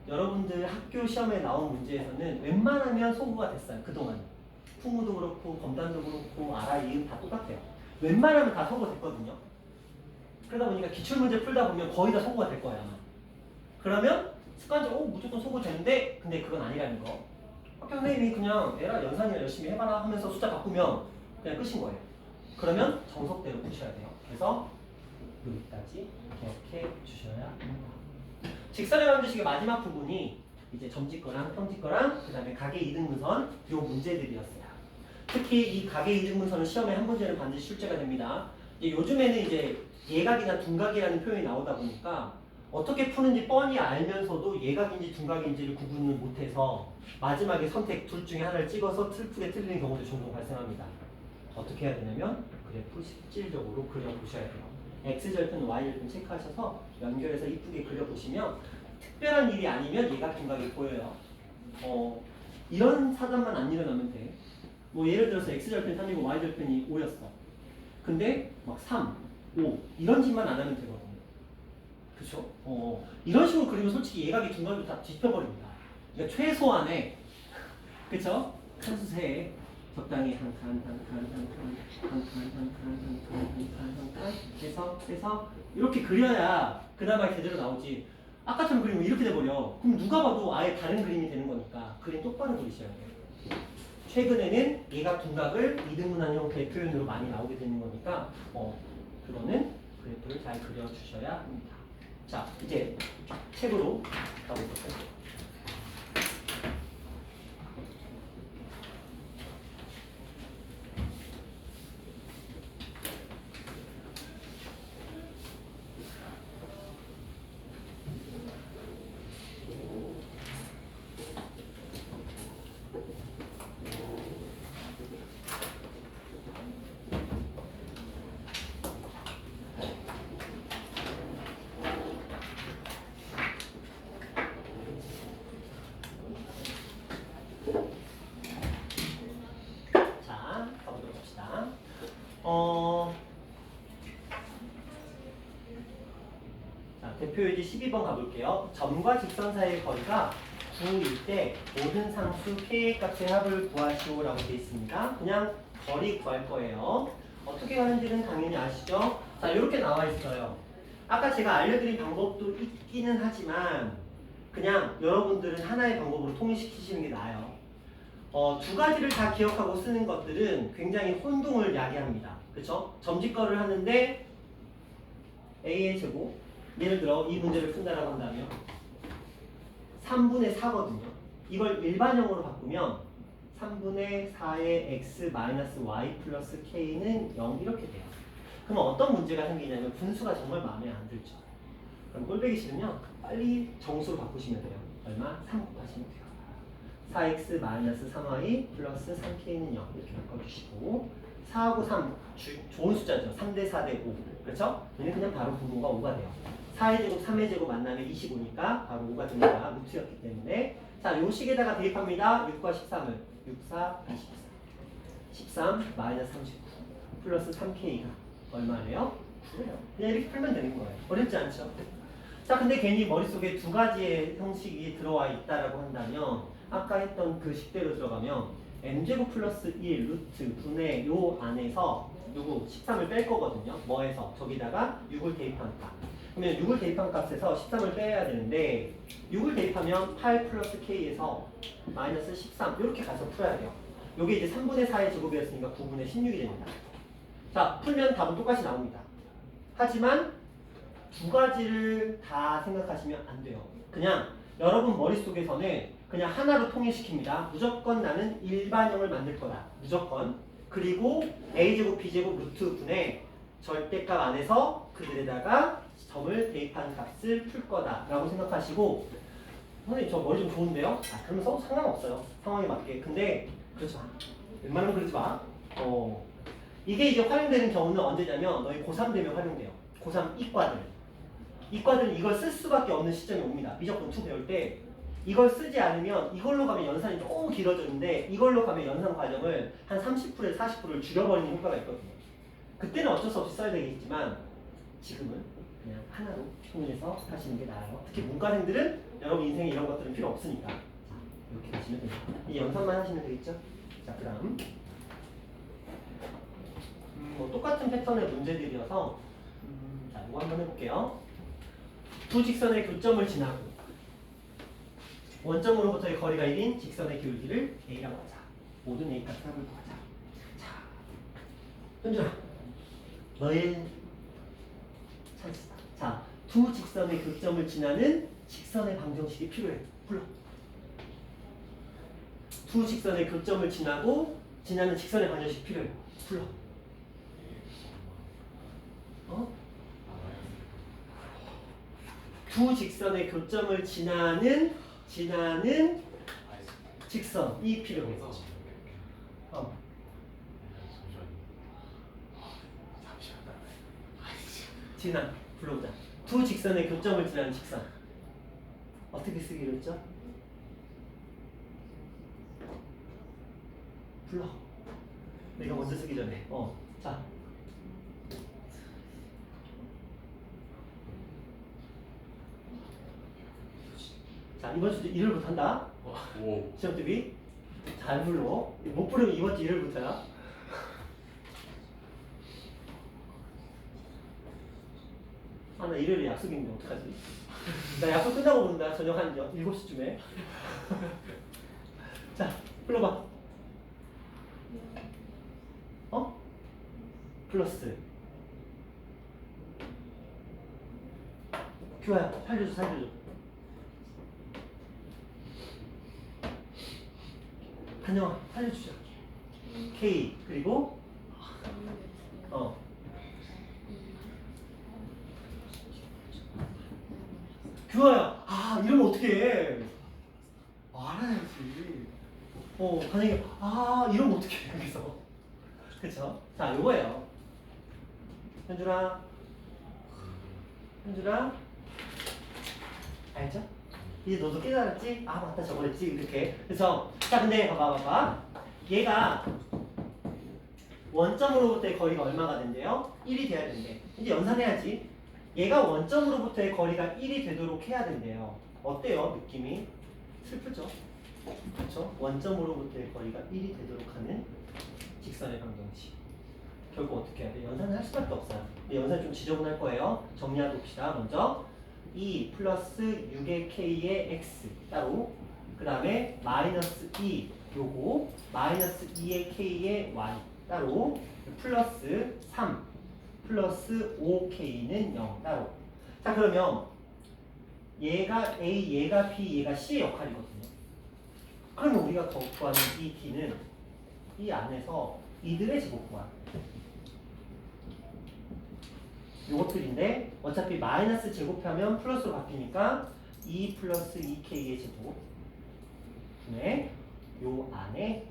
여러분들 학교 시험에 나온 문제에서는 웬만하면 소거가 됐어요. 그동안. 풍무도 그렇고 검단도 그렇고 아라, 이음 다 똑같아요. 웬만하면 다 소거됐거든요. 그러다 보니까 기출문제 풀다 보면 거의 다 소거가 될 거예요. 그러면 습관적으로 무조건 소거되는데 근데 그건 아니라는 거. 학교 선생님이 그냥 애라 연산이나 열심히 해봐라 하면서 숫자 바꾸면 그냥 끝인 거예요. 그러면 정석대로 푸셔야 돼요. 그래서 여기까지 기억해 주셔야 합니다. 직선의 방정식의 마지막 부분이 이제 점짓거랑 평짓거랑 그 다음에 각의 이등분선 요 문제들이었어요. 특히 이 각의 이등분선은 시험에 한 문제는 반드시 출제가 됩니다. 이제 요즘에는 이제 예각이나 둔각이라는 표현이 나오다 보니까 어떻게 푸는지 뻔히 알면서도 예각인지 둔각인지를 구분을 못해서 마지막에 선택 둘 중에 하나를 찍어서 틀프게 틀리는 경우도 종종 발생합니다. 어떻게 해야 되냐면 그래프 실질적으로 그려보셔야 돼요. x절편, y절편 체크하셔서 연결해서 이쁘게 그려보시면 특별한 일이 아니면 예각 둔각이 보여요. 이런 사단만 안 일어나면 돼. 뭐 예를 들어서 x절편 3이고 y절편이 5였어. 근데 막 3, 5 이런 짓만 안 하면 되거든요. 그쵸? 이런 식으로 그리면 솔직히 예각이 둔각이 다 뒤집혀버립니다. 그러니까 최소한의 그쵸? 칸수 세에 적당히 한 칸 해서 이렇게 그려야 그나마 제대로 나오지. 아까처럼 그리면 이렇게 돼버려. 그럼 누가 봐도 아예 다른 그림이 되는 거니까 그림 똑바로 그리셔야 돼요. 최근에는 얘가 둔각을 이등분한 형태의 표현으로 많이 나오게 되는 거니까 그거는 그래프를 잘 그려주셔야 합니다. 자, 이제 책으로 가보도록 할게요. 자, 가보도록 합시다. 자, 대표유지 12번 가볼게요. 점과 직선 사이의 거리가 9일 때 모든 상수 k의 값의 합을 구하시오라고 되어 있습니다. 그냥 거리 구할 거예요. 어떻게 하는지는 당연히 아시죠? 자, 이렇게 나와 있어요. 아까 제가 알려드린 방법도 있기는 하지만 그냥 여러분들은 하나의 방법으로 통일시키시는 게 나아요. 두 가지를 다 기억하고 쓰는 것들은 굉장히 혼동을 야기합니다. 그렇죠? 점집거를 하는데 a의 제곱, 예를 들어 이 문제를 푼다라고 한다면 3분의 4거든요. 이걸 일반형으로 바꾸면 3분의 4의 x 마이너스 y 플러스 k는 0 이렇게 돼요. 그럼 어떤 문제가 생기냐면 분수가 정말 마음에 안 들죠. 그럼 꼴배기 싫으면 빨리 정수로 바꾸시면 돼요. 얼마? 3 곱하시면 돼요. 4x 마이너스 3y 플러스 3k는 0 이렇게 바꿔주시고 4하고 3 좋은 숫자죠. 3대 4대 5 그렇죠? 얘는 그냥 바로 분모가 5가 돼요. 4의 제곱 3의 제곱 만나면 25니까 바로 5가 됩니다. 루트였기 때문에 자, 요 식에다가 대입합니다. 6과 13을 6, 4, 24 13 마이너스 39 플러스 3k가 얼마래요? 9예요. 그냥 이렇게 풀면 되는 거예요. 어렵지 않죠? 자, 근데 괜히 머릿속에 두 가지의 형식이 들어와 있다라고 한다면 아까 했던 그 식대로 들어가면 m제곱 플러스 1 루트 분의 요 안에서 누구 13을 뺄 거거든요. 뭐에서? 저기다가 6을 대입한 값. 그러면 6을 대입한 값에서 13을 빼야 되는데 6을 대입하면 8 플러스 k에서 마이너스 13 이렇게 가서 풀어야 돼요. 요게 이제 3분의 4의 제곱이었으니까 9분의 16이 됩니다. 자, 풀면 답은 똑같이 나옵니다. 하지만 두 가지를 다 생각하시면 안 돼요. 그냥 여러분 머릿속에서는 그냥 하나로 통일시킵니다. 무조건 나는 일반형을 만들 거다. 무조건. 그리고 a제곱 b제곱 루트 분의 절대값 안에서 그들에다가 점을 대입한 값을 풀 거다 라고 생각하시고 선생님 저 머리 좀 좋은데요? 아, 그러면 써도 상관없어요. 상황에 맞게. 근데 그러지 마. 웬만하면 그러지 마. 이게 이제 활용되는 경우는 언제냐면 너희 고3 되면 활용돼요. 고3 이과들. 이과들은 이걸 쓸 수밖에 없는 시점이 옵니다. 미적분 2 배울 때 이걸 쓰지 않으면 이걸로 가면 연산이 너무 길어졌는데 이걸로 가면 연산 과정을 한 30%에서 40%를 줄여버리는 효과가 있거든요. 그때는 어쩔 수 없이 써야 되겠지만 지금은 그냥 하나로 통일해서 하시는 게 나아요. 특히 문과생들은 여러분 인생에 이런 것들은 필요 없으니까. 자, 이렇게 하시면 됩니다. 이 연산만 하시면 되겠죠? 자, 그 다음 똑같은 패턴의 문제들이어서 자, 이거 한번 해볼게요. 두 직선의 교점을 지나고 원점으로부터의 거리가 1인 직선의 기울기를 a라고 하자. 모든 a 값을 합을 구하자. 자, 현준아, 너의 찬스다. 자, 두 직선의 교점을 지나는 직선의 방정식이 필요해. 불러. 두 직선의 교점을 지나고 지나는 직선의 방정식 필요해. 불러. 두 직선의 교점을 지나는 직선이 필요해. 지나 불러보자. 두 직선의 교점을 지나는 직선. 어떻게 쓰기로 했죠? 불러. 내가 먼저 쓰기 전에. 자. 자, 이번 주도 1월부터 한다. 시험 대비 잘 불러. 못 부르면 이번 주 1월부터야. 아, 나 일요일에 약속인데 어떡하지? 나 약속 끝나고 본다. 저녁 한 7시쯤에. 자, 불러봐. 어? 플러스. 규아야, 살려줘. 한영아, 살려주자. K, 그리고, 규아야, 아, 이러면 어떡해. 알아야지. 반영이, 아, 이러면 어떡해, 여기서. 그쵸? 자, 요거예요. 현준아, 알죠? 이제 너도 깨달았지? 아, 맞다, 저거랬지? 이렇게. 그래서, 자, 근데 봐봐. 얘가 원점으로부터의 거리가 얼마가 된대요? 1이 돼야 된대. 이제 연산해야지. 얘가 원점으로부터의 거리가 1이 되도록 해야 된대요. 어때요? 느낌이? 슬프죠? 그렇죠? 원점으로부터의 거리가 1이 되도록 하는 직선의 방정식. 결국 어떻게 해야 돼? 연산을 할 수밖에 없어요. 근데 연산 좀 지저분할 거예요. 정리하도 봅시다. 먼저 2 플러스 6의 k의 x 따로, 그 다음에 마이너스 2 요거 마이너스 2의 k의 y 따로, 플러스 3 플러스 5k는 0 따로. 자, 그러면 얘가 A, 얘가 B, 얘가 C의 역할이거든요. 그러면 우리가 구하는 이 T는 이 안에서 이들의 제곱 구하는 요것들인데, 어차피 마이너스 제곱하면 플러스로 바뀌니까 2 플러스 2k의 제곱. 네, 요 안에.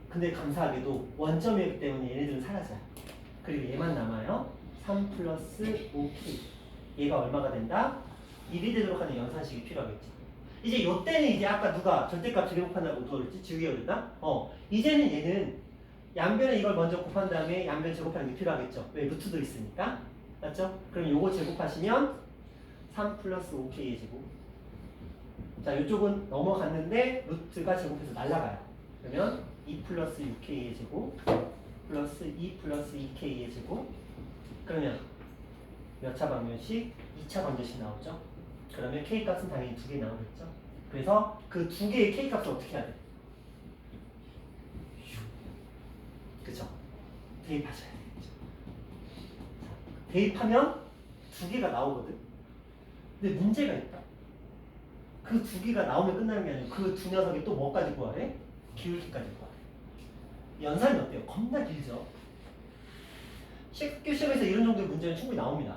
근데 감사하게도 원점이기 때문에 얘네들은 사라져요. 그리고 얘만 남아요. 3 플러스 5k. 얘가 얼마가 된다? 1이 되도록 하는 연산식이 필요하겠지. 이제 요때는 이제 아까 누가 절대값 제곱한다고 누가 그랬지? 지우개가 그랬나? 이제는 얘는 양변에 이걸 먼저 곱한 다음에 양변 제곱하는 게 필요하겠죠. 왜? 루트도 있으니까. 맞죠? 그럼 요거 제곱하시면 3 플러스 5k의 제곱. 자, 이쪽은 넘어갔는데 루트가 제곱해서 날아가요. 그러면 2 플러스 6k의 제곱 플러스 2 플러스 2k의 제곱. 그러면 몇 차 방정식? 2차 방정식 나오죠. 그러면 k값은 당연히 2개 나오겠죠. 그래서 그 2개의 k값을 어떻게 해야 돼? 그쵸? 대입하셔야 되겠죠. 대입하면 2개가 나오거든. 근데 문제가 있다. 그 2개가 나오면 끝나는 게 아니고 그 두 녀석이 또 뭐까지 구하래? 기울기까지 구하래. 연산이 어때요? 겁나 길죠? 학교 시험에서 이런 정도의 문제는 충분히 나옵니다.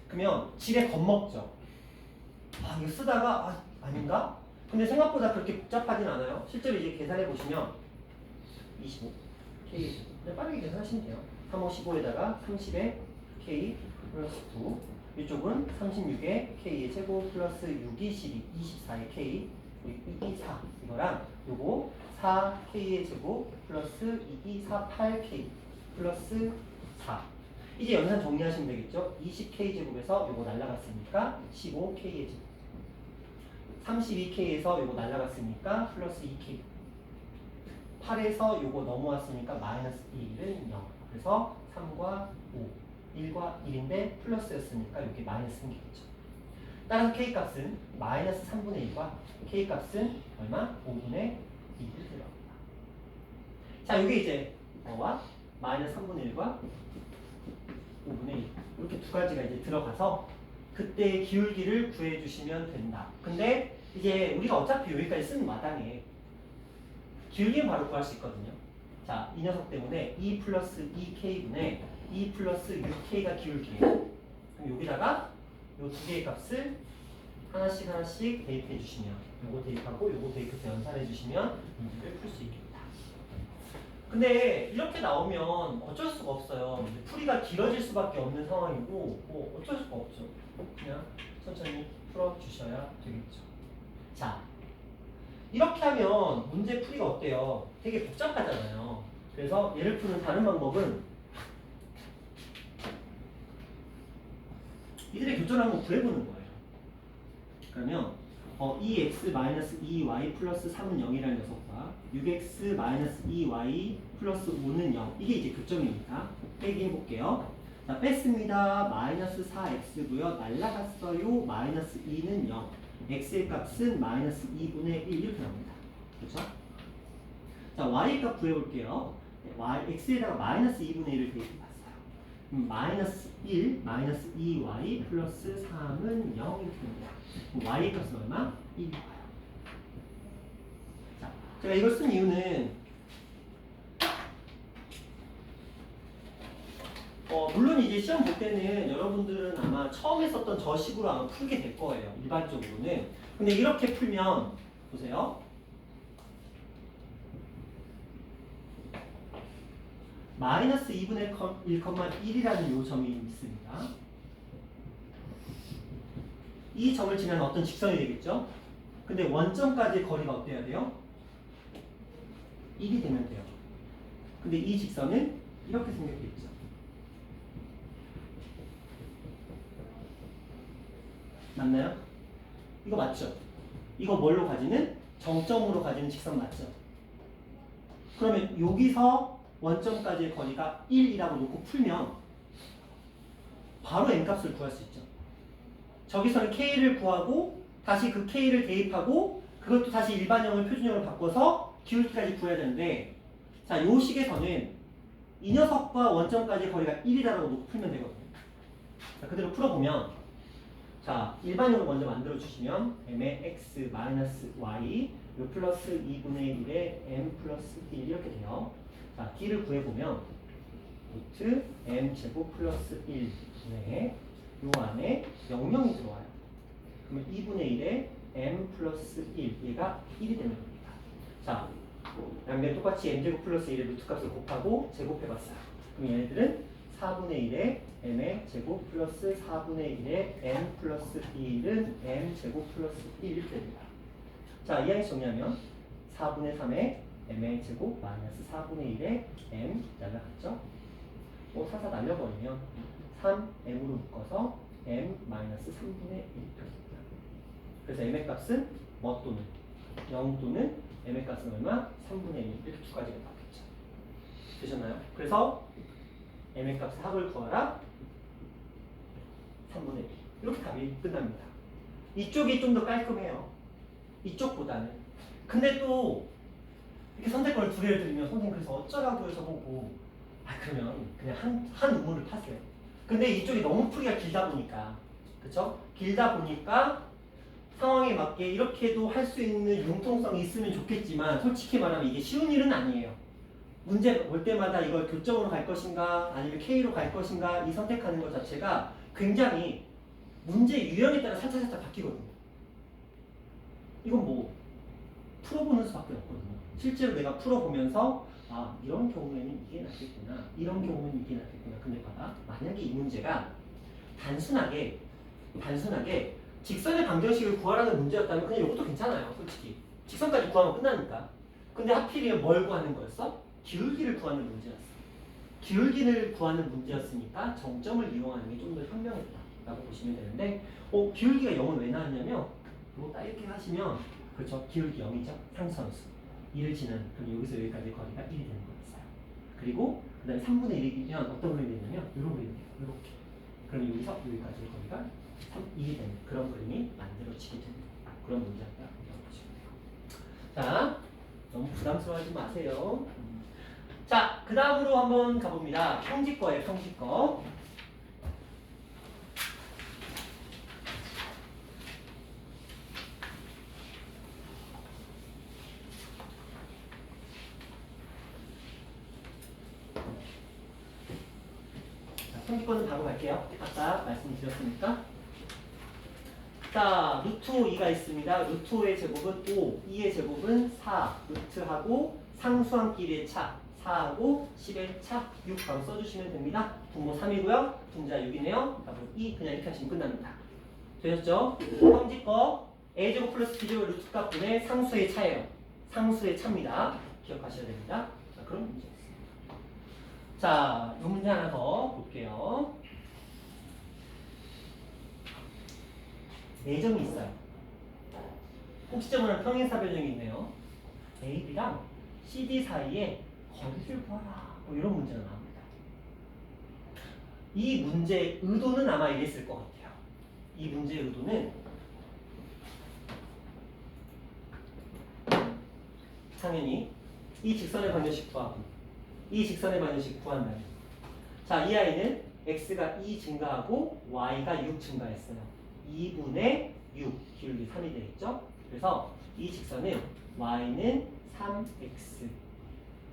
그러면 지레 겁먹죠. 아, 이거 쓰다가 아닌가? 근데 생각보다 그렇게 복잡하진 않아요. 실제로 이제 계산해 보시면 25 K, 그냥 빠르게 계산하시면 돼요. 3, 5, 15에다가 30에 K 플러스 9, 이쪽은 36에 K의 제곱 플러스 6, 12, 24의 K, 2, 4 이거랑 요거 4K의 제곱 플러스 2, 4, 8K 플러스 4. 이제 연산 정리하시면 되겠죠? 20K 제곱에서 요거 날라갔으니까 15K의 제곱, 32K에서 요거 날라갔으니까 플러스 2K, 8에서 요거 넘어왔으니까 마이너스 1은 0. 그래서 3과 5, 1과 1인데 플러스였으니까 여기 마이너스 생기겠죠. 따라서 K값은 마이너스 3분의 1과 K값은 얼마? 5분의 2를 들어갑니다. 자, 여기 이제 뭐와 마이너스 3분의 1과 5분의 1 이렇게 두 가지가 이제 들어가서 그때의 기울기를 구해주시면 된다. 근데 이제 우리가 어차피 여기까지 쓴 마당에 기울기는 바로 구할 수 있거든요. 자, 이 녀석 때문에 2 플러스 2k분의 2 플러스 6k가 기울기예요. 그럼 여기다가 요 두 개의 값을 하나씩 대입해 주시면, 요거 대입하고 요거 대입해서 연산해 주시면 문제를 풀 수 있겠다. 근데 이렇게 나오면 어쩔 수가 없어요. 풀이가 길어질 수밖에 없는 상황이고 뭐 어쩔 수가 없죠. 그냥 천천히 풀어 주셔야 되겠죠. 자, 이렇게 하면 문제 풀이가 어때요? 되게 복잡하잖아요. 그래서 얘를 푸는 다른 방법은 이들의 교점을 한번 구해보는 거예요. 그러면 2x-2y 플러스 3은 0이라는 녀석과 6x-2y 플러스 5는 0, 이게 이제 교점이니까 빼기 해볼게요. 자, 뺐습니다. 마이너스 4x고요. 날라갔어요. 마이너스 2는 0. x의 값은 마이너스 2분의 1 이렇게 나옵니다. 그렇죠? 자, y 값 구해볼게요. x에다가 마이너스 2분의 1을 대입해봤어요. 마이너스 1, 마이너스 2y 플러스 3은 0 이렇게 됩니다. y 값은 얼마? 1이 와요. 자, 제가 이걸 쓴 이유는 물론 이제 시험 볼 때는 여러분들은 아마 처음에 썼던 저 식으로 아마 풀게 될 거예요. 일반적으로는. 근데 이렇게 풀면 보세요. 마이너스 2분의 1,1이라는 요 점이 있습니다. 이 점을 지나는 어떤 직선이 되겠죠? 근데 원점까지의 거리가 어때야 돼요? 1이 되면 돼요. 근데 이 직선은 이렇게 생겼겠죠. 맞나요? 이거 맞죠? 이거 뭘로 가지는? 정점으로 가지는 직선 맞죠? 그러면 여기서 원점까지의 거리가 1이라고 놓고 풀면 바로 n값을 구할 수 있죠. 저기서는 k를 구하고 다시 그 k를 대입하고 그것도 다시 일반형을 표준형을 바꿔서 기울기까지 구해야 되는데, 자, 요 식에서는 이 녀석과 원점까지의 거리가 1이라고 놓고 풀면 되거든요. 자, 그대로 풀어보면, 자, 일반형을 먼저 만들어 주시면 m의 x 마이너스 y 요 플러스 2분의 1에 m 플러스 d 이렇게 돼요. 자, d를 구해보면 루트 m 제곱 플러스 1분의 요 안에 0,0이 들어와요. 그러면 2분의 1에 m 플러스 1 얘가 1이 되는 겁니다. 자, 양면 똑같이 m 제곱 플러스 1의 루트 값을 곱하고 제곱해봤어요. 그럼 얘네들은 4분의 1에 m의 제곱 플러스 4분의 1에 m 플러스 1은 m 제곱 플러스 1 이렇게 됩니다. 자, 이 아이 정리하면 4분의 3에 m의 제곱 마이너스 4분의 1에 m 날라갔죠? 4 날려버리면 3m으로 묶어서 m 마이너스 3분의 1 이렇습니다. 그래서 m의 값은 뭐 또는 0 또는 m의 값은 얼마? 3분의 1 이렇게 두 가지가 나왔겠죠. 되셨나요? 그래서 m의 값의 합을 구하라 3분의 1 이렇게 답이 끝납니다. 이쪽이 좀 더 깔끔해요. 이쪽보다는. 근데 또 이렇게 선택권을 두 개를 드리면 선생님 그래서 어쩌라고 해서 보고 그러면 그냥 한 우물을 파세요. 근데 이쪽이 너무 풀이가 길다 보니까 그쵸? 길다 보니까 상황에 맞게 이렇게도 할 수 있는 융통성이 있으면 좋겠지만 솔직히 말하면 이게 쉬운 일은 아니에요. 문제 볼 때마다 이걸 교점으로 갈 것인가 아니면 K로 갈 것인가 이 선택하는 것 자체가 굉장히 문제 유형에 따라 살짝 바뀌거든요. 이건 뭐 풀어보는 수밖에 없거든요. 실제로 내가 풀어보면서 이런 경우에는 이게 낫겠구나 이런 경우는 이게 낫겠구나. 근데 봐봐, 만약에 이 문제가 단순하게 직선의 방정식을 구하라는 문제였다면 그냥 이것도 괜찮아요. 솔직히 직선까지 구하면 끝나니까. 근데 하필이면 뭘 구하는 거였어? 기울기를 구하는 문제였어. 기울기를 구하는 문제였으니까 정점을 이용하는 게 좀 더 현명했다라고 보시면 되는데, 기울기가 0은 왜 나왔냐면 이거 딱 이렇게 하시면 그렇죠. 기울기 0이죠. 상수함수 2를 지나는, 그럼 여기서 여기까지 거리가 1이 되는 거였어요. 그리고 그 다음에 3분의 1이면 어떤 그림이 되냐면 이런 그림이 돼요. 이렇게. 그럼 여기서 여기까지 거리가 2이 되는 그런 그림이 만들어지게 되는 그런 문제였다라고 보시면 돼요. 자, 너무 부담스러워하지 마세요. 자, 그 다음으로 한번 가봅니다. 평지거예요. 평지거. 평지거는 바로 갈게요. 아까 말씀드렸으니까. 자, 루트 2가 있습니다. 루트 5의 제곱은 5, 2의 제곱은 4, 루트하고 상수함끼리의 차, 4하고 10의 차, 6 바로 써주시면 됩니다. 분모 3이고요. 분자 6이네요. 답은 2 그냥 이렇게 하시면 끝납니다. 되셨죠? 평지거 a제곱 플러스 b제곱 루트 값분의 상수의 차예요. 상수의 차입니다. 기억하셔야 됩니다. 자, 그런 문제였습니다. 자, 이 문제 하나 더 볼게요. 4점이 있어요. 꼭지점은 평행사변형이 있네요. AB랑 CD 사이에 거리를 구하라. 이런 문제가 나옵니다. 이 문제의 의도는 아마 이랬을 것 같아요. 이 문제의 의도는 당연히 이 직선의 방정식 구하고 이 직선의 방정식 구한다면 자, 이 아이는 x가 2 증가하고 y가 6 증가했어요. 2분의 6 기울기 3이 되겠죠? 그래서 이 직선은 y는 3x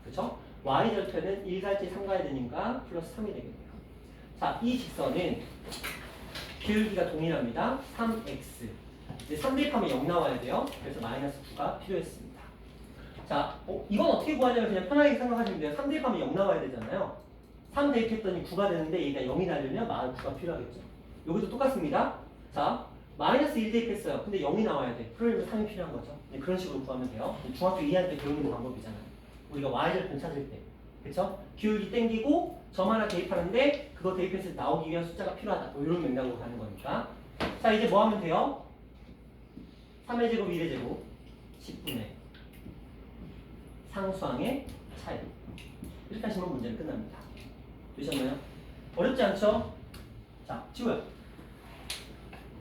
그쵸? y절편은 1갈지 3가야 되니까 플러스 3이 되겠네요. 자, 이 직선은 기울기가 동일합니다. 3x 이제 3 대입하면 0 나와야 돼요. 그래서 마이너스 9가 필요했습니다. 자, 이건 어떻게 구하냐면 그냥 편하게 생각하시면 돼요. 3 대입하면 0 나와야 되잖아요. 3 대입했더니 9가 되는데 얘가 0이 나려면 마이너스 9가 필요하겠죠. 여기도 똑같습니다. 자, 마이너스 1 대입했어요. 근데 0이 나와야 돼. 그러면 3이 필요한 거죠. 네, 그런 식으로 구하면 돼요. 중학교 2학년 때 배우는 방법이잖아요. 우리가 y절편 찾을 때. 그쵸? 기울기 땡기고 점 하나 대입하는데 그거 대입해서 나오기 위한 숫자가 필요하다. 뭐 이런 맥락으로 가는 거니까. 자, 이제 뭐 하면 돼요? 3의 제곱, 1의 제곱, 10분의 상수항의 차이. 이렇게 하시면 문제는 끝납니다. 되셨나요? 어렵지 않죠? 자, 지우야.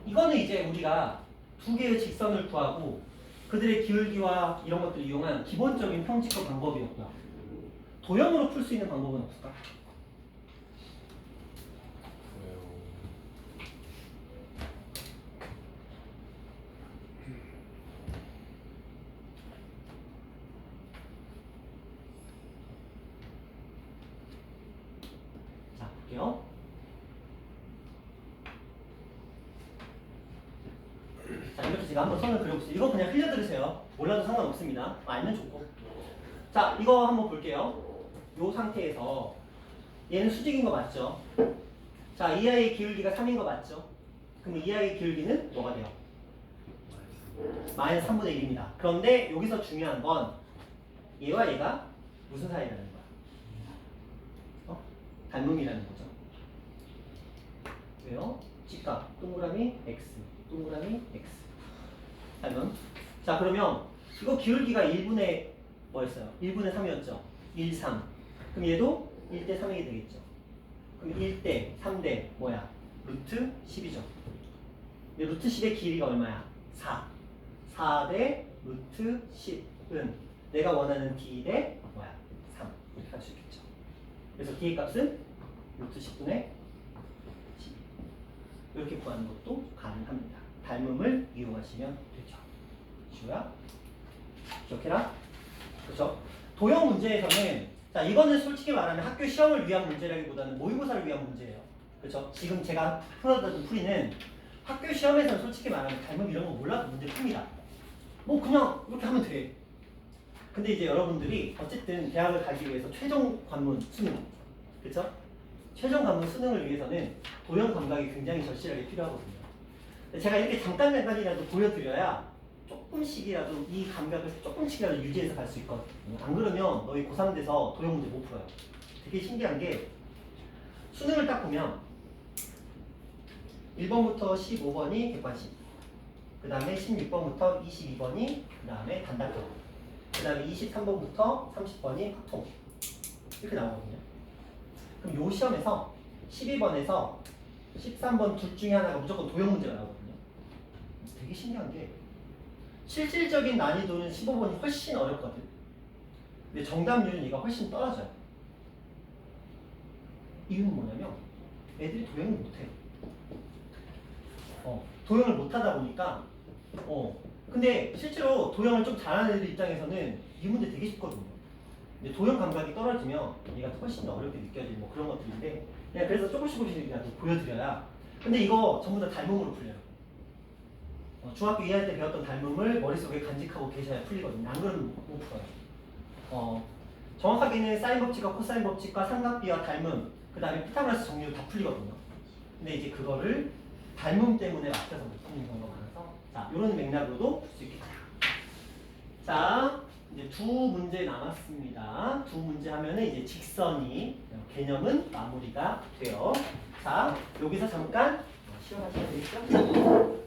이거는 이제 우리가 두 개의 직선을 구하고 그들의 기울기와 이런 것들을 이용한 기본적인 평집법 방법이었고요. 도형으로 풀 수 있는 방법은 없을까? 자, 볼게요. 자, 이렇게 제가 한번 선을 그려보세요. 이거 그냥 흘려들으세요. 몰라도 상관없습니다. 알면 좋고. 자, 이거 한번 볼게요. 이 상태에서 얘는 수직인 거 맞죠? 자, 이 아이의 기울기가 3인 거 맞죠? 그럼 이 아이의 기울기는 뭐가 돼요? 마이너스 3분의 1입니다. 그런데 여기서 중요한 건 얘와 얘가 무슨 사이라는 거야? 닮음이라는 거죠. 왜요? 직각, 동그라미 x, 동그라미 x. 닮음. 자, 그러면 이거 기울기가 1분의 뭐였어요? 1분의 3이었죠? 1, 3. 그럼 얘도 1대 3이 되겠죠? 그럼 1대 3대 뭐야? 루트 10이죠. 루트 10의 길이가 얼마야? 4. 4대 루트 10은 내가 원하는 d 대 뭐야? 3. 이렇게 할 수 있겠죠. 그래서 d의 값은 루트 10분의 12. 이렇게 구하는 것도 가능합니다. 닮음을 이용하시면 되죠. 지우야? 기억해라. 그렇죠? 도형 문제에서는 자, 이거는 솔직히 말하면 학교 시험을 위한 문제라기보다는 모의고사를 위한 문제예요. 그렇죠? 지금 제가 풀어드린 풀이는 학교 시험에서는 솔직히 말하면 닮음 이런 거 몰라도 문제 풉니다. 뭐 그냥 이렇게 하면 돼. 근데 이제 여러분들이 어쨌든 대학을 가기 위해서 최종 관문 수능, 그렇죠? 최종 관문 수능을 위해서는 도형 감각이 굉장히 절실하게 필요하거든요. 제가 이렇게 잠깐이라도 보여드려야 조금씩이라도 이 감각을 조금씩이라도 유지해서 갈 수 있거든요. 안 그러면 너희 고3 돼서 도형 문제 못 풀어요. 되게 신기한 게 수능을 딱 보면 1번부터 15번이 객관식, 그 다음에 16번부터 22번이 그 다음에 단답형, 그 다음에 23번부터 30번이 확통 이렇게 나오거든요. 그럼 요 시험에서 12번에서 13번 둘 중에 하나가 무조건 도형 문제가 나오거든요. 되게 신기한 게 실질적인 난이도는 15번이 훨씬 어렵거든. 근데 정답률은 얘가 훨씬 떨어져요. 이유는 뭐냐면 애들이 도형을 못해. 도형을 못하다 보니까 근데 실제로 도형을 좀 잘하는 애들 입장에서는 이 문제 되게 쉽거든요. 근데 도형 감각이 떨어지면 얘가 훨씬 더 어렵게 느껴지는 뭐 그런 것들인데 그냥 그래서 조금씩이라도 보여드려야. 근데 이거 전부 다 닮음으로 풀려요. 중학교 2학년 때 배웠던 닮음을 머릿속에 간직하고 계셔야 풀리거든요. 안 그러면 못 풀어요. 정확하게는 사인 법칙과 코사인 법칙과 삼각비와 닮음, 그 다음에 피타고라스 정리로 다 풀리거든요. 근데 이제 그거를 닮음 때문에 막혀서 못 푸는 경우가 많아서 자, 이런 맥락으로도 풀 수 있겠다. 자, 이제 두 문제 남았습니다. 두 문제 하면은 이제 직선이 개념은 마무리가 돼요. 자, 여기서 잠깐 쉬어가셔야 되겠죠?